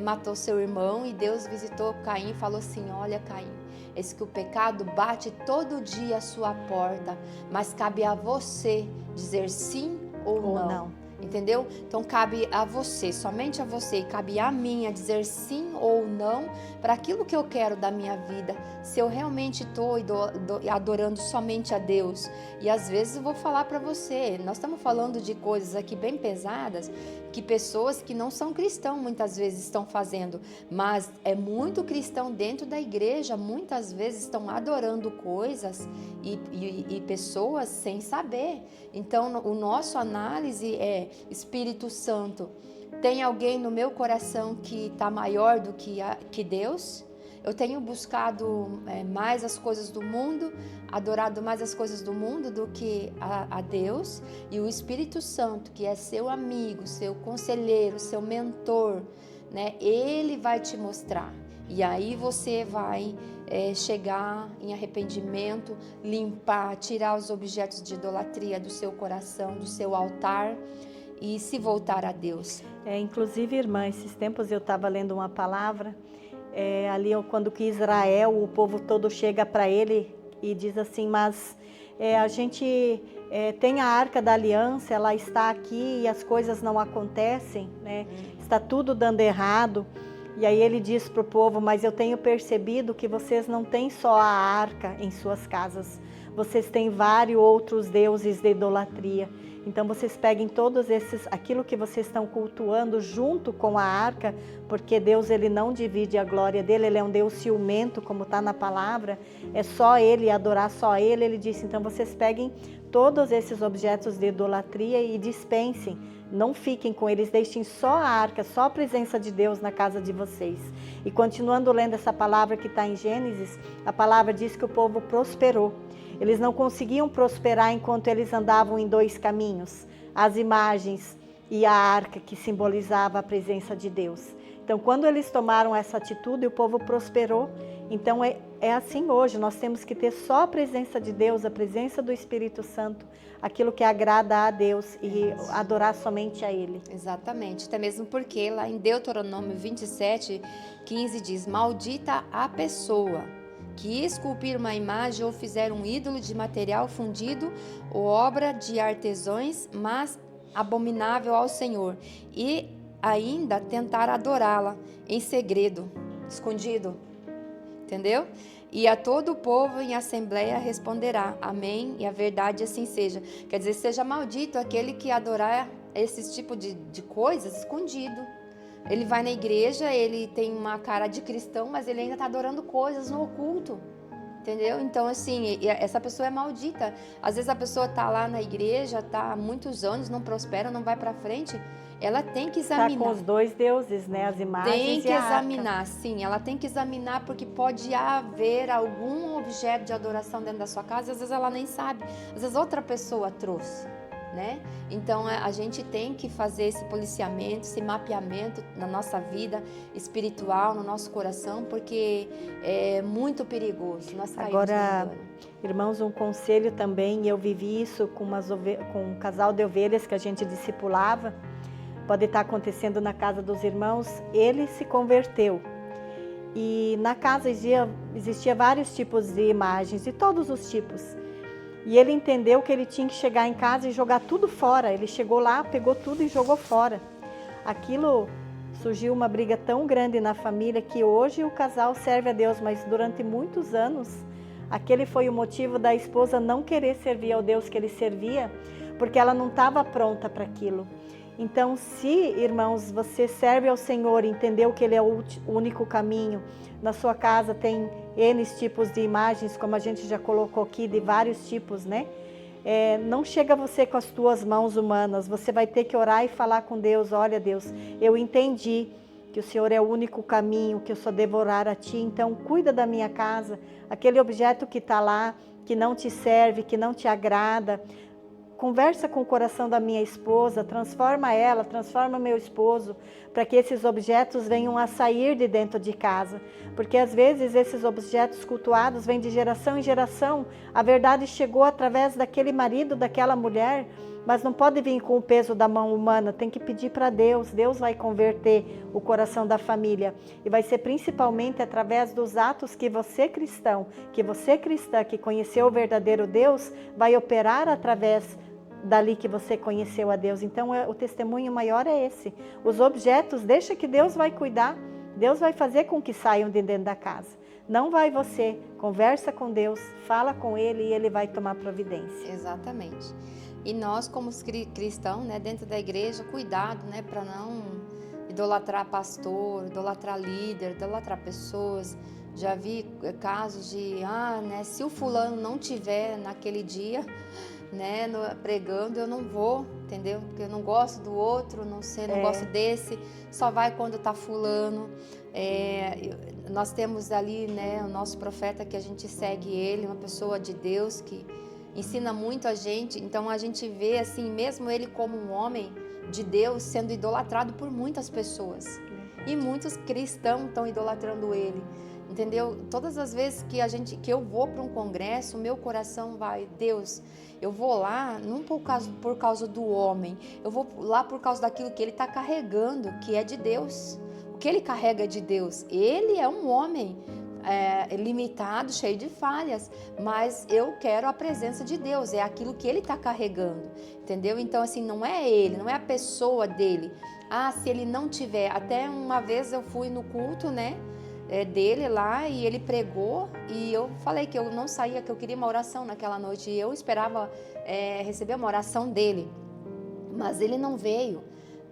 matou seu irmão, e Deus visitou Caim e falou assim: olha, Caim, eis que o pecado bate todo dia à sua porta, mas cabe a você dizer sim ou não. Entendeu? Então cabe a você, somente a você, e cabe a mim a dizer sim ou não para aquilo que eu quero da minha vida, se eu realmente estou adorando somente a Deus. E às vezes eu vou falar para você, nós estamos falando de coisas aqui bem pesadas, que pessoas que não são cristãos muitas vezes estão fazendo, mas é muito cristão dentro da igreja, muitas vezes estão adorando coisas e pessoas sem saber. Então o nosso análise é: Espírito Santo, tem alguém no meu coração que está maior do que Deus? Eu tenho buscado mais as coisas do mundo, adorado mais as coisas do mundo do que a Deus. E o Espírito Santo, que é seu amigo, seu conselheiro, seu mentor, né? Ele vai te mostrar. E aí você vai chegar em arrependimento, limpar, tirar os objetos de idolatria do seu coração, do seu altar, e se voltar a Deus. Inclusive, irmã, esses tempos eu estava lendo uma palavra, ali quando que Israel, o povo todo chega para ele e diz assim: mas a gente tem a Arca da Aliança, ela está aqui e as coisas não acontecem, né? Está tudo dando errado. E aí ele diz para o povo: mas eu tenho percebido que vocês não têm só a arca em suas casas, vocês têm vários outros deuses de idolatria. Então vocês peguem todos aquilo que vocês estão cultuando junto com a arca, porque Deus, ele não divide a glória dele, ele é um Deus ciumento, como está na palavra, é só ele, adorar só ele. Ele disse: então vocês peguem todos esses objetos de idolatria e dispensem, não fiquem com eles, deixem só a arca, só a presença de Deus na casa de vocês. E continuando lendo essa palavra que está em Gênesis, a palavra diz que o povo prosperou. Eles não conseguiam prosperar enquanto eles andavam em dois caminhos, as imagens e a arca, que simbolizava a presença de Deus. Então, quando eles tomaram essa atitude, o povo prosperou. Então, é assim hoje, nós temos que ter só a presença de Deus, a presença do Espírito Santo, aquilo que agrada a Deus, e adorar somente a Ele. Exatamente, até mesmo porque lá em Deuteronômio 27:15 diz: maldita a pessoa que esculpir uma imagem ou fizer um ídolo de material fundido ou obra de artesãos, mas abominável ao Senhor, e ainda tentar adorá-la em segredo, escondido, entendeu? E a todo o povo em assembleia responderá, amém, e a verdade assim seja. Quer dizer, seja maldito aquele que adorar esse tipo de coisas escondido. Ele vai na igreja, ele tem uma cara de cristão, mas ele ainda está adorando coisas no oculto. Entendeu? Então, assim, essa pessoa é maldita. Às vezes a pessoa está lá na igreja, está há muitos anos, não prospera, não vai para frente. Ela tem que examinar. Está com os dois deuses, né? As imagens tem que e a arca. examinar, sim. Ela tem que examinar porque pode haver algum objeto de adoração dentro da sua casa. Às vezes ela nem sabe. Às vezes outra pessoa trouxe, né? Então a gente tem que fazer esse policiamento, esse mapeamento na nossa vida espiritual, no nosso coração, porque é muito perigoso. Nós caímos. Agora, irmãos, um conselho também, eu vivi isso com um casal de ovelhas que a gente discipulava, pode estar acontecendo na casa dos irmãos. Ele se converteu e na casa existia vários tipos de imagens, de todos os tipos. E ele entendeu que ele tinha que chegar em casa e jogar tudo fora. Ele chegou lá, pegou tudo e jogou fora. Aquilo, surgiu uma briga tão grande na família que hoje o casal serve a Deus, mas durante muitos anos, aquele foi o motivo da esposa não querer servir ao Deus que ele servia, porque ela não estava pronta para aquilo. Então, se, irmãos, você serve ao Senhor e entendeu que Ele é o único caminho, na sua casa tem N tipos de imagens, como a gente já colocou aqui, de vários tipos, né? Não chega você com as tuas mãos humanas, você vai ter que orar e falar com Deus. Olha, Deus, eu entendi que o Senhor é o único caminho, que eu só devo orar a Ti, então cuida da minha casa, aquele objeto que está lá, que não te serve, que não te agrada. Conversa com o coração da minha esposa, transforma ela, transforma meu esposo, para que esses objetos venham a sair de dentro de casa. Porque às vezes esses objetos cultuados vêm de geração em geração. A verdade chegou através daquele marido, daquela mulher, mas não pode vir com o peso da mão humana, tem que pedir para Deus. Deus vai converter o coração da família. E vai ser principalmente através dos atos que você cristão, que você cristã, que conheceu o verdadeiro Deus, vai operar através dali que você conheceu a Deus. Então o testemunho maior é esse. Os objetos, deixa que Deus vai cuidar. Deus vai fazer com que saiam de dentro da casa. Não vai você, conversa com Deus, fala com Ele e Ele vai tomar providência. Exatamente. E nós como cristãos, né, dentro da igreja, cuidado, né, para não idolatrar pastor, idolatrar líder, idolatrar pessoas. Já vi casos de, né, se o fulano não tiver naquele dia, né, pregando, eu não vou, entendeu? Porque eu não gosto do outro, não gosto desse, só vai quando tá fulano. Nós temos ali, né, o nosso profeta que a gente segue ele, uma pessoa de Deus que ensina muito a gente. Então a gente vê assim, mesmo ele como um homem de Deus sendo idolatrado por muitas pessoas. E muitos cristãos estão idolatrando ele. Entendeu? Todas as vezes que eu vou para um congresso, o meu coração vai, Deus, eu vou lá não por causa do homem, eu vou lá por causa daquilo que ele está carregando, que é de Deus. O que ele carrega é de Deus. Ele é um homem limitado, cheio de falhas, mas eu quero a presença de Deus, é aquilo que ele está carregando, entendeu? Então assim, não é ele, não é a pessoa dele. Se ele não tiver, até uma vez eu fui no culto, né, dele lá, e ele pregou, e eu falei que eu não saía, que eu queria uma oração naquela noite, e eu esperava receber uma oração dele, mas ele não veio.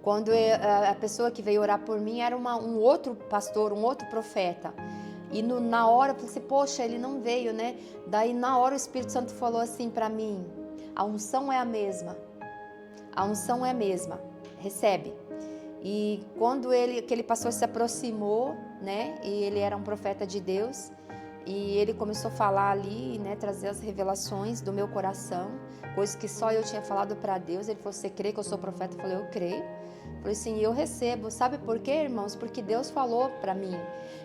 Quando a pessoa que veio orar por mim era um outro pastor, um outro profeta, e na hora eu falei assim, poxa, ele não veio, né? Daí na hora o Espírito Santo falou assim para mim, a unção é a mesma, recebe. E quando aquele pastor se aproximou, né, e ele era um profeta de Deus, e ele começou a falar ali, né, trazer as revelações do meu coração, coisas que só eu tinha falado para Deus. Ele falou, você crê que eu sou profeta? Eu falei, eu creio. Eu falei assim, eu recebo. Sabe por quê, irmãos? Porque Deus falou para mim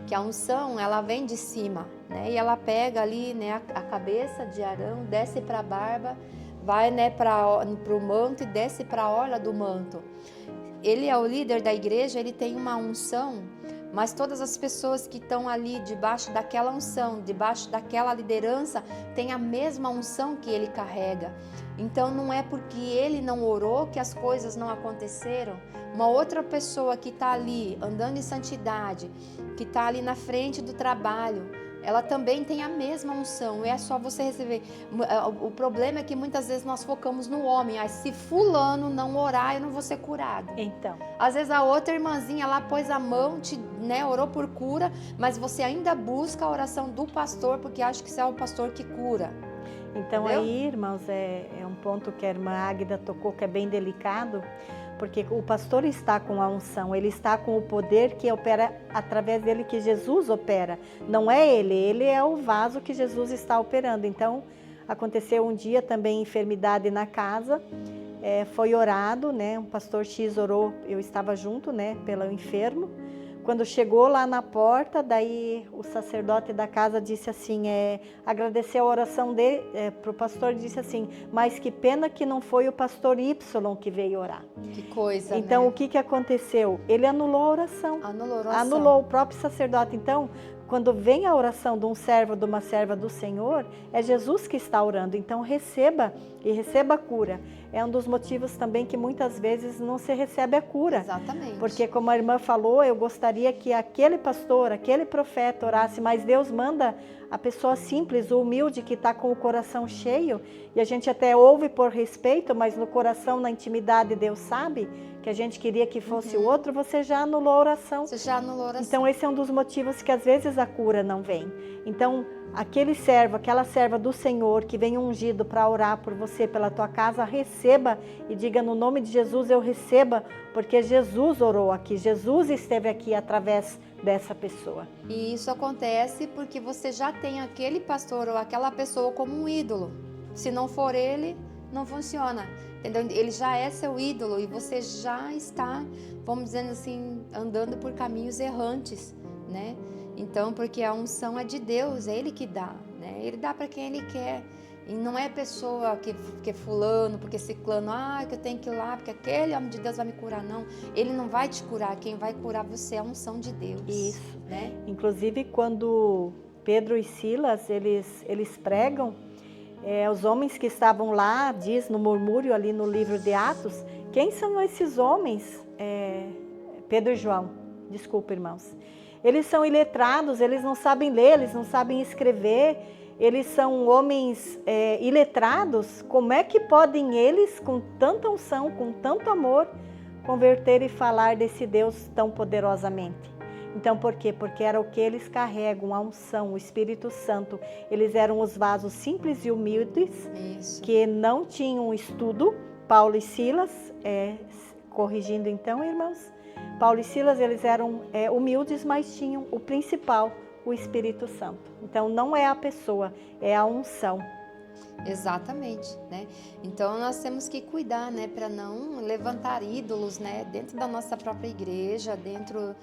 que a unção, ela vem de cima, né, e ela pega ali, né, a cabeça de Arão, desce para a barba, vai, né, para o manto e desce para a orla do manto. Ele é o líder da igreja, ele tem uma unção mas todas as pessoas que estão ali debaixo daquela unção, debaixo daquela liderança, têm a mesma unção que ele carrega. Então não é porque ele não orou que as coisas não aconteceram. Uma outra pessoa que está ali andando em santidade, que está ali na frente do trabalho, ela também tem a mesma unção, é só você receber. O problema é que muitas vezes nós focamos no homem. Se fulano não orar, eu não vou ser curado. Então, Às vezes a outra irmãzinha lá pôs a mão, orou por cura, mas você ainda busca a oração do pastor, porque acha que isso é o pastor que cura. então Entendeu? aí, irmãos, é um ponto que a irmã Águida tocou que é bem delicado, porque o pastor está com a unção, ele está com o poder que opera através dele, que Jesus opera. Não é ele é o vaso que Jesus está operando. Então, aconteceu um dia também enfermidade na casa, foi orado, né? O pastor X orou, eu estava junto, né? Pelo enfermo. Quando chegou lá na porta, daí o sacerdote da casa disse assim, agradeceu a oração dele para o pastor, disse assim, mas que pena que não foi o pastor Y que veio orar. Que coisa, Então, né? o que aconteceu? Ele anulou a oração. Anulou a oração. Anulou o próprio sacerdote. Então, quando vem a oração de um servo, de uma serva do Senhor, é Jesus que está orando. Então, receba e receba a cura. É um dos motivos também que muitas vezes não se recebe a cura. Exatamente. Porque, como a irmã falou, eu gostaria que aquele pastor, aquele profeta orasse, mas Deus manda a pessoa simples, o humilde, que está com o coração cheio, e a gente até ouve por respeito, mas no coração, na intimidade, Deus sabe que a gente queria que fosse o outro, você já anulou a oração. Você já anulou a oração. Então, esse é um dos motivos que às vezes a cura não vem. Então, aquele servo, aquela serva do Senhor que vem ungido para orar por você, pela tua casa, receba e diga no nome de Jesus, eu receba, porque Jesus orou aqui, Jesus esteve aqui através dessa pessoa. E isso acontece porque você já tem aquele pastor ou aquela pessoa como um ídolo. Se não for ele, não funciona. Entendeu? Ele já é seu ídolo e você já está, vamos dizer assim, andando por caminhos errantes, né? Então, porque a unção é de Deus, é Ele que dá, né? Ele dá para quem Ele quer. E não é pessoa que é fulano, porque ciclano, que eu tenho que ir lá, porque aquele homem de Deus vai me curar, não. Ele não vai te curar, quem vai curar você é a unção de Deus. Isso, né? Inclusive, quando Pedro e Silas, eles pregam, os homens que estavam lá, diz no murmúrio ali no livro de Atos, quem são esses homens? Pedro e João, desculpa, irmãos. Eles são iletrados, eles não sabem ler, eles não sabem escrever, eles são homens iletrados. Como é que podem eles, com tanta unção, com tanto amor, converter e falar desse Deus tão poderosamente? Então, por quê? Porque era o que eles carregam, a unção, o Espírito Santo. Eles eram os vasos simples e humildes, Isso. que não tinham estudo. Paulo e Silas, corrigindo então, irmãos, Paulo e Silas, eles eram humildes, mas tinham o principal, o Espírito Santo. Então, não é a pessoa, é a unção. Exatamente, né? Então nós temos que cuidar, né, para não levantar ídolos, né, dentro da nossa própria igreja, dentro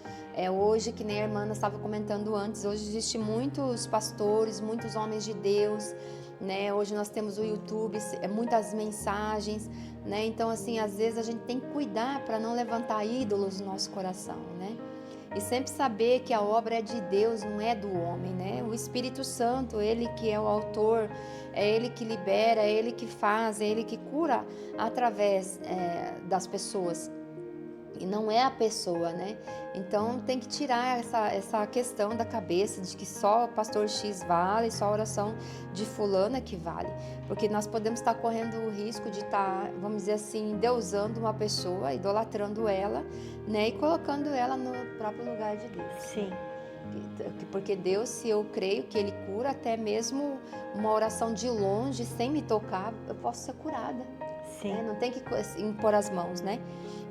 hoje, que nem a irmã estava comentando antes, hoje existe muitos pastores, muitos homens de Deus, né? Hoje nós temos o YouTube, muitas mensagens, né? Então assim, às vezes a gente tem que cuidar para não levantar ídolos no nosso coração, né? E sempre saber que a obra é de Deus, não é do homem, né? O Espírito Santo, Ele que é o autor, é Ele que libera, é Ele que faz, é Ele que cura através das pessoas. E não é a pessoa, né? Então tem que tirar essa questão da cabeça de que só o pastor X vale, só a oração de fulana que vale. Porque nós podemos estar correndo o risco de estar, vamos dizer assim, endeusando uma pessoa, idolatrando ela, né? E colocando ela no próprio lugar de Deus. Sim. Porque Deus, se eu creio que Ele cura, até mesmo uma oração de longe, sem me tocar, eu posso ser curada. Sim. Não tem que impor as mãos, né?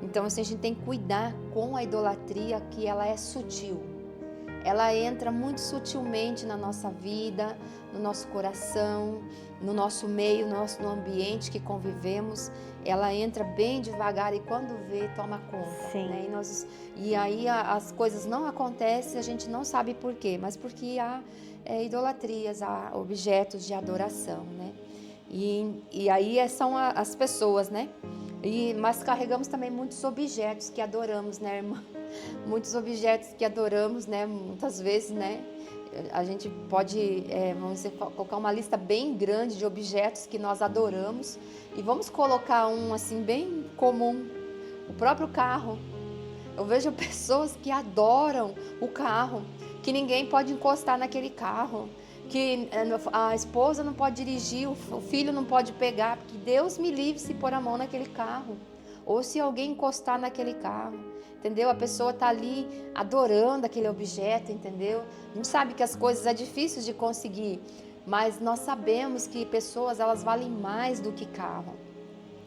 Então, assim, a gente tem que cuidar com a idolatria, que ela é sutil. Ela entra muito sutilmente na nossa vida, no nosso coração, no nosso meio, no ambiente que convivemos. Ela entra bem devagar e quando vê, toma conta. Sim. Né? E aí as coisas não acontecem, a gente não sabe por quê, mas porque há idolatrias, há objetos de adoração, né? E aí são as pessoas, né? Mas carregamos também muitos objetos que adoramos, né, irmã? muitos objetos que adoramos, né? Muitas vezes, né? A gente pode, vamos dizer, colocar uma lista bem grande de objetos que nós adoramos e vamos colocar um assim bem comum, o próprio carro. Eu vejo pessoas que adoram o carro, que ninguém pode encostar naquele carro, que a esposa não pode dirigir, o filho não pode pegar, porque Deus me livre se pôr a mão naquele carro, ou se alguém encostar naquele carro, entendeu? A pessoa está ali adorando aquele objeto, entendeu? A gente sabe que as coisas é difícil de conseguir, mas nós sabemos que pessoas, elas valem mais do que carro,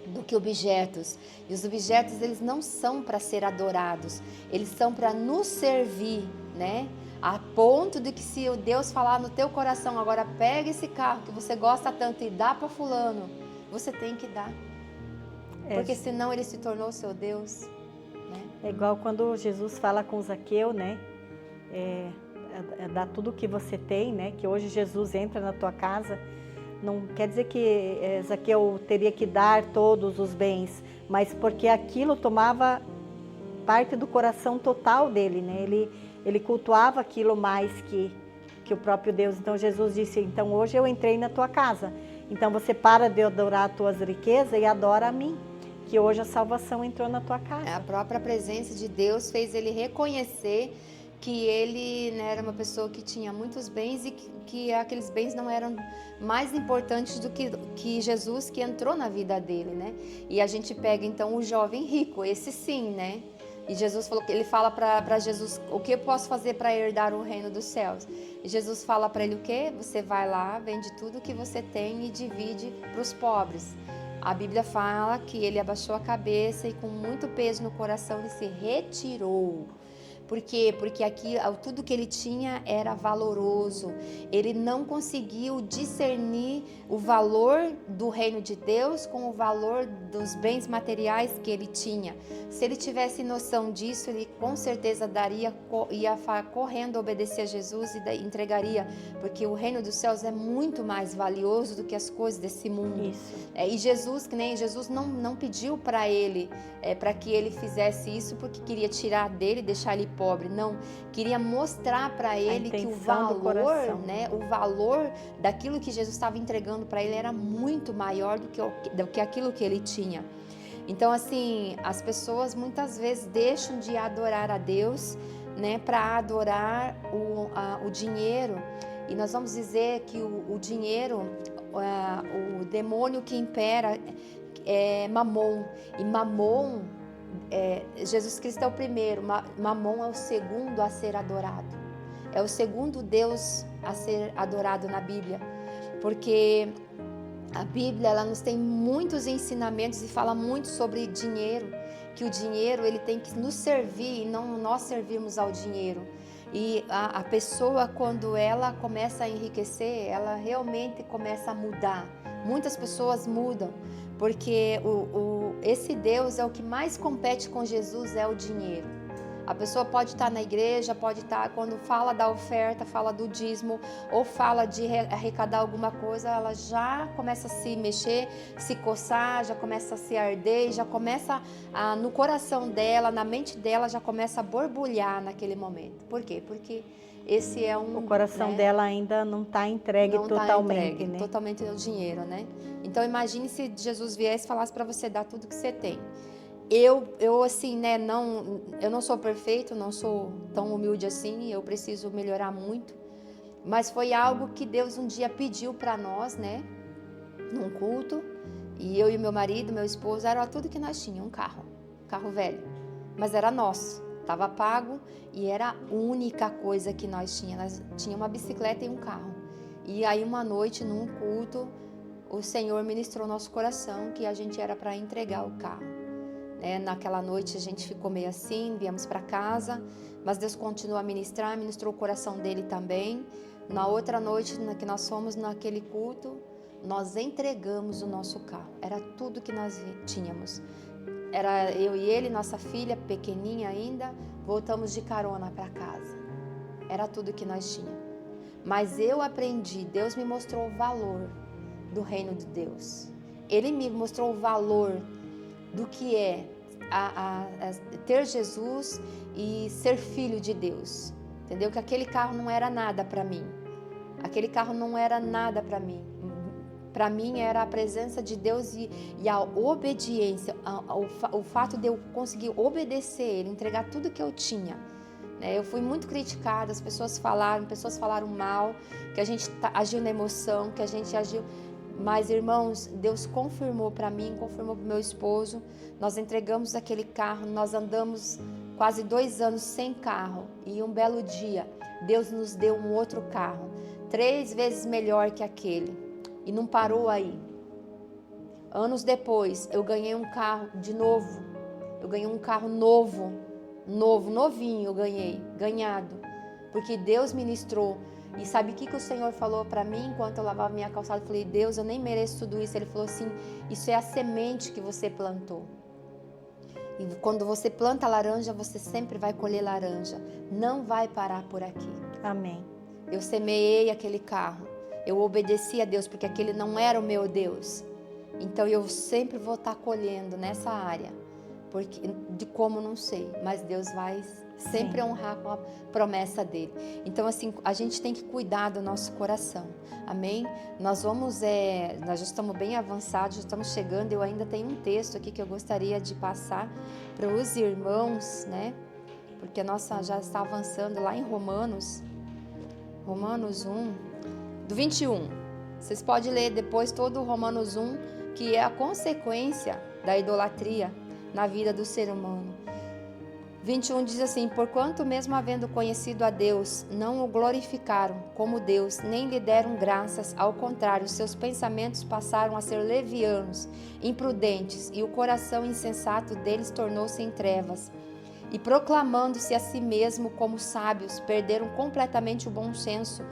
do que objetos. E os objetos, eles não são para ser adorados, eles são para nos servir, né? A ponto de que se Deus falar no teu coração, agora pega esse carro que você gosta tanto e dá para fulano, você tem que dar. Porque senão ele se tornou seu Deus, né? É igual quando Jesus fala com Zaqueu, né? Dá tudo o que você tem, né? Que hoje Jesus entra na tua casa. Não quer dizer que Zaqueu teria que dar todos os bens, mas porque aquilo tomava parte do coração total dele, né? Ele cultuava aquilo mais que o próprio Deus. Então Jesus disse, então hoje eu entrei na tua casa. Então você para de adorar as tuas riquezas e adora a mim, que hoje a salvação entrou na tua casa. A própria presença de Deus fez ele reconhecer que ele, né, era uma pessoa que tinha muitos bens e que aqueles bens não eram mais importantes do que Jesus, que entrou na vida dele, né? E a gente pega então o jovem rico, esse sim, né? E Jesus falou, ele fala para Jesus, o que eu posso fazer para herdar o reino dos céus? E Jesus fala para ele o quê? Você vai lá, vende tudo que você tem e divide para os pobres. A Bíblia fala que ele abaixou a cabeça e com muito peso no coração ele se retirou. Por quê? Porque aqui tudo que ele tinha era valoroso. Ele não conseguiu discernir o valor do reino de Deus com o valor dos bens materiais que ele tinha. Se ele tivesse noção disso, ele com certeza ia correndo obedecer a Jesus e entregaria, porque o reino dos céus é muito mais valioso do que as coisas desse mundo. Isso. E Jesus, que nem Jesus não pediu para ele, para que ele fizesse isso porque queria tirar dele, deixar ele pobre. Não, queria mostrar para ele que o valor, né, o valor daquilo que Jesus estava entregando para ele era muito maior do que aquilo que ele tinha. Então, assim, as pessoas muitas vezes deixam de adorar a Deus, né, para adorar o dinheiro. E nós vamos dizer que o dinheiro, o demônio que impera é Mamon. E Mamon, Jesus Cristo é o primeiro, Mamon é o segundo a ser adorado. É o segundo Deus a ser adorado na Bíblia. Porque a Bíblia, ela nos tem muitos ensinamentos e fala muito sobre dinheiro, que o dinheiro ele tem que nos servir e não nós servirmos ao dinheiro. E a pessoa, quando ela começa a enriquecer, ela realmente começa a mudar. Muitas pessoas mudam, porque esse Deus é o que mais compete com Jesus, é o dinheiro. A pessoa pode estar na igreja, pode estar, quando fala da oferta, fala do dízimo, ou fala de arrecadar alguma coisa, ela já começa a se mexer, se coçar, já começa a se arder, já começa no coração dela, na mente dela, já começa a borbulhar naquele momento. Por quê? Porque esse é o coração dela ainda não está entregue totalmente, né? Totalmente ao dinheiro, né? Então imagine se Jesus viesse e falasse para você dar tudo que você tem. Eu assim, né, eu não sou perfeito, não sou tão humilde assim, eu preciso melhorar muito, mas foi algo que Deus um dia pediu para nós, né, num culto, e eu e meu marido, meu esposo, era tudo que nós tínhamos, um carro velho, mas era nosso, estava pago e era a única coisa que nós tínhamos, uma bicicleta e um carro. E aí uma noite, num culto, o Senhor ministrou nosso coração que a gente era para entregar o carro. Naquela noite a gente ficou meio assim, viemos para casa, mas Deus continuou a ministrou o coração dele também. Na outra noite que nós fomos naquele culto, nós entregamos o nosso carro, era tudo que nós tínhamos. Era eu e ele, nossa filha pequenininha ainda, voltamos de carona para casa. Era tudo que nós tínhamos. Mas eu aprendi, Deus me mostrou o valor do reino de Deus. Ele me mostrou o valor do que é ter Jesus e ser filho de Deus, entendeu? Que aquele carro não era nada para mim, aquele carro não era nada para mim. Para mim era a presença de Deus e a obediência, o fato de eu conseguir obedecer Ele, entregar tudo que eu tinha. Eu fui muito criticada, as pessoas falaram mal, que a gente agiu na emoção, que a gente agiu... Mas, irmãos, Deus confirmou para mim, confirmou para o meu esposo, nós entregamos aquele carro, nós andamos quase 2 anos sem carro, e um belo dia, Deus nos deu um outro carro, 3 vezes melhor que aquele. E não parou aí. Anos depois, eu ganhei um carro de novo. Eu ganhei um carro novinho eu ganhado. Porque Deus ministrou. E sabe o que o Senhor falou para mim enquanto eu lavava minha calçada? Eu falei, Deus, eu nem mereço tudo isso. Ele falou assim, isso é a semente que você plantou. E quando você planta laranja, você sempre vai colher laranja. Não vai parar por aqui. Amém. Eu semeei aquele carro. Eu obedeci a Deus, porque aquele não era o meu Deus. Então eu sempre vou estar colhendo nessa área. Porque, de como não sei, mas Deus vai sempre honrar com a promessa dele. Então assim, a gente tem que cuidar do nosso coração. Amém? Nós já estamos bem avançados, já estamos chegando. Eu ainda tenho um texto aqui que eu gostaria de passar para os irmãos, né? Porque a nossa já está avançando lá em Romanos 1. Do 21, vocês podem ler depois todo o Romanos 1, que é a consequência da idolatria na vida do ser humano. 21 diz assim, porquanto mesmo havendo conhecido a Deus, não o glorificaram como Deus, nem lhe deram graças, ao contrário, seus pensamentos passaram a ser levianos, imprudentes, e o coração insensato deles tornou-se em trevas. E proclamando-se a si mesmo como sábios, perderam completamente o bom senso,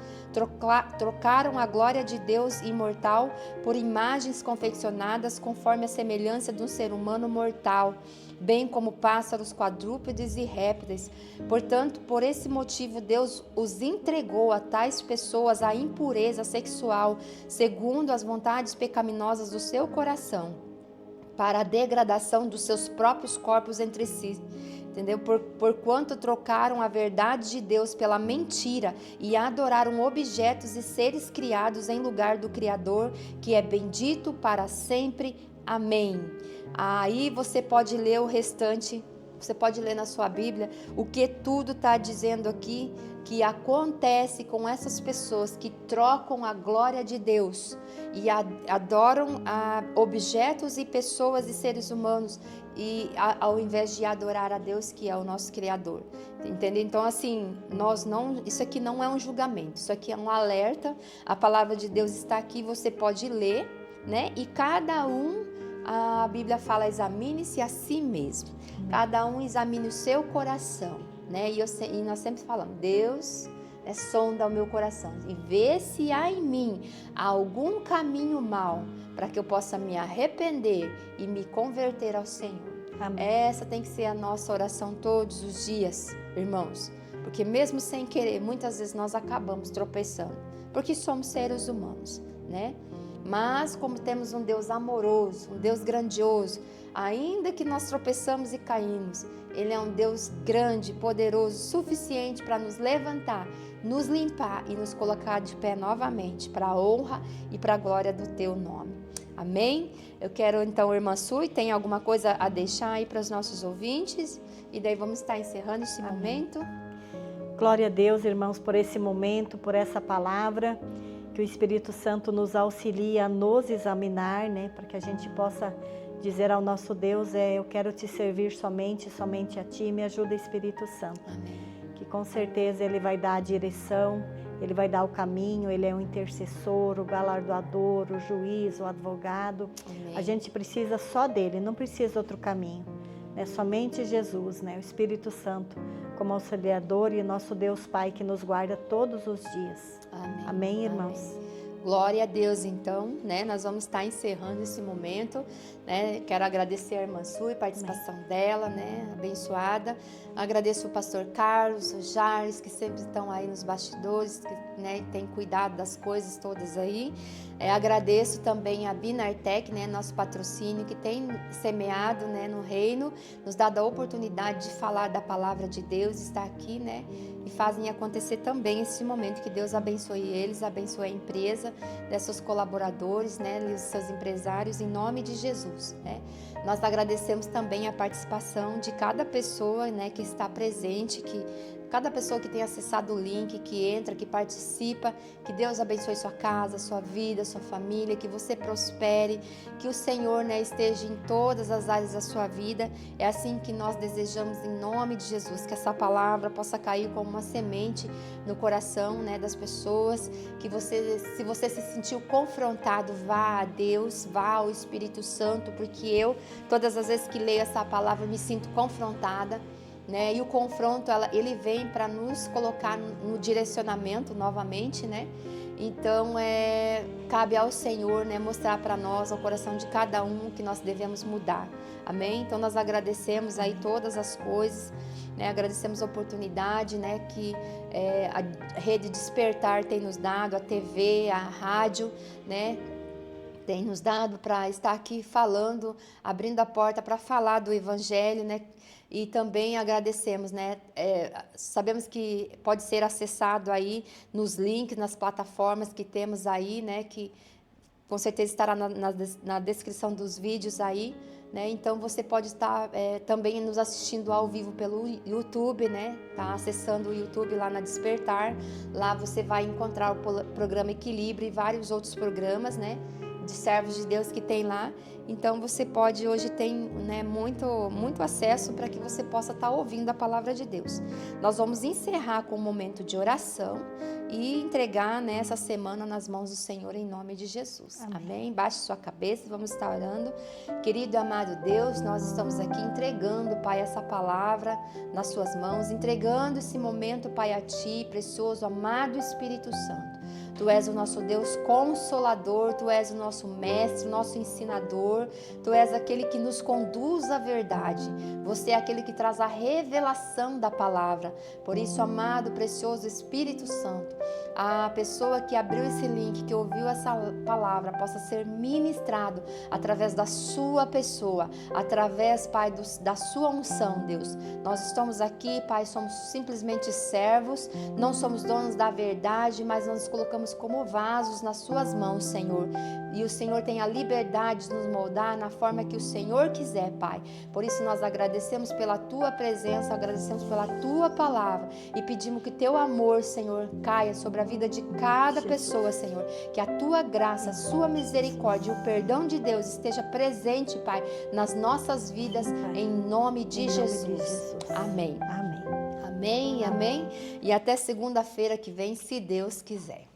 trocaram a glória de Deus imortal por imagens confeccionadas conforme a semelhança de um ser humano mortal, bem como pássaros, quadrúpedes e répteis. Portanto, por esse motivo, Deus os entregou a tais pessoas à impureza sexual, segundo as vontades pecaminosas do seu coração, para a degradação dos seus próprios corpos entre si. Entendeu? Porquanto trocaram a verdade de Deus pela mentira e adoraram objetos e seres criados em lugar do Criador, que é bendito para sempre. Amém. Aí você pode ler o restante, você pode ler na sua Bíblia o que tudo está dizendo aqui, que acontece com essas pessoas que trocam a glória de Deus e adoram objetos e pessoas e seres humanos, e ao invés de adorar a Deus, que é o nosso Criador. Entendeu? Então assim, isso aqui não é um julgamento, isso aqui é um alerta. A palavra de Deus está aqui, você pode ler, né? E cada um, a Bíblia fala, examine-se a si mesmo. Cada um examine o seu coração, né? E nós sempre falamos, Deus sonda o meu coração e vê se há em mim algum caminho mau, para que eu possa me arrepender e me converter ao Senhor. Amém. Essa tem que ser a nossa oração todos os dias, irmãos. Porque mesmo sem querer, muitas vezes nós acabamos tropeçando, porque somos seres humanos, né? Mas como temos um Deus amoroso, um Deus grandioso, ainda que nós tropeçamos e caímos, Ele é um Deus grande, poderoso, suficiente para nos levantar, nos limpar e nos colocar de pé novamente, para a honra e para a glória do Teu nome. Amém? Eu quero então, irmã Sui, tem alguma coisa a deixar aí para os nossos ouvintes? E daí vamos estar encerrando esse momento. Glória a Deus, irmãos, por esse momento, por essa palavra. Que o Espírito Santo nos auxilie a nos examinar, né? Para que a gente possa dizer ao nosso Deus, eu quero te servir somente a ti, me ajuda, Espírito Santo. Amém. Que com certeza Ele vai dar a direção, Ele vai dar o caminho, Ele é o intercessor, o galardoador, o juiz, o advogado. Amém. A gente precisa só dEle, não precisa outro caminho. É somente Jesus, né? O Espírito Santo como auxiliador e nosso Deus Pai que nos guarda todos os dias. Amém. Amém, irmãos? Amém. Glória a Deus, então, né? Nós vamos estar encerrando esse momento, né? Quero agradecer a irmã Sui, a participação dela, né? Abençoada. Agradeço o pastor Carlos, o Jares, que sempre estão aí nos bastidores, que né, tem cuidado das coisas todas aí. Agradeço também a Binartec, né, nosso patrocínio, que tem semeado, né, no reino, nos dado a oportunidade de falar da palavra de Deus, estar aqui, né, e fazem acontecer também esse momento. Que Deus abençoe eles, abençoe a empresa, seus colaboradores, né, os seus empresários, em nome de Jesus, né. Nós agradecemos também a participação de cada pessoa, né, que está presente, cada pessoa que tem acessado o link, que entra, que participa. Que Deus abençoe sua casa, sua vida, sua família, que você prospere, que o Senhor, né, esteja em todas as áreas da sua vida. É assim que nós desejamos, em nome de Jesus, que essa palavra possa cair como uma semente no coração, né, das pessoas. Que você, se você se sentiu confrontado, vá a Deus, vá ao Espírito Santo, porque eu, todas as vezes que leio essa palavra, me sinto confrontada, né? E o confronto, ele vem para nos colocar no direcionamento novamente, né? Então, cabe ao Senhor, né, mostrar para nós, ao coração de cada um, que nós devemos mudar. Amém? Então, nós agradecemos aí todas as coisas, né? Agradecemos a oportunidade, né, que a Rede Despertar tem nos dado, a TV, a rádio, né, tem nos dado para estar aqui falando, abrindo a porta para falar do Evangelho, né? E também agradecemos, né? Sabemos que pode ser acessado aí nos links, nas plataformas que temos aí, né? Que com certeza estará na descrição dos vídeos aí, né? Então você pode estar também nos assistindo ao vivo pelo YouTube, né? Tá acessando o YouTube lá na Despertar. Lá você vai encontrar o programa Equilíbrio e vários outros programas, né, de servos de Deus que tem lá. Então você pode, hoje tem, né, muito acesso para que você possa estar ouvindo a palavra de Deus. Nós vamos encerrar com um momento de oração e entregar, né, essa semana nas mãos do Senhor, em nome de Jesus. Amém? Baixe sua cabeça, vamos estar orando. Querido e amado Deus, nós estamos aqui entregando, Pai, essa palavra nas suas mãos, entregando esse momento, Pai, a Ti, precioso, amado Espírito Santo. Tu és o nosso Deus consolador, Tu és o nosso mestre, nosso ensinador, Tu és aquele que nos conduz à verdade. Você é aquele que traz a revelação da palavra. Por isso, amado, precioso Espírito Santo, a pessoa que abriu esse link, que ouviu essa palavra, possa ser ministrado através da sua pessoa, através, Pai, da sua unção, Deus. Nós estamos aqui, Pai, somos simplesmente servos, não somos donos da verdade, mas nós nos colocamos como vasos nas suas mãos, Senhor. E o Senhor tem a liberdade de nos moldar na forma que o Senhor quiser, Pai. Por isso nós agradecemos pela Tua presença, agradecemos pela Tua palavra e pedimos que Teu amor, Senhor, caia sobre a vida de cada pessoa, Senhor. Que a Tua graça, a Sua misericórdia e o perdão de Deus esteja presente, Pai, nas nossas vidas, em nome de Jesus. Amém. Amém. Amém, amém. E até segunda-feira que vem, se Deus quiser.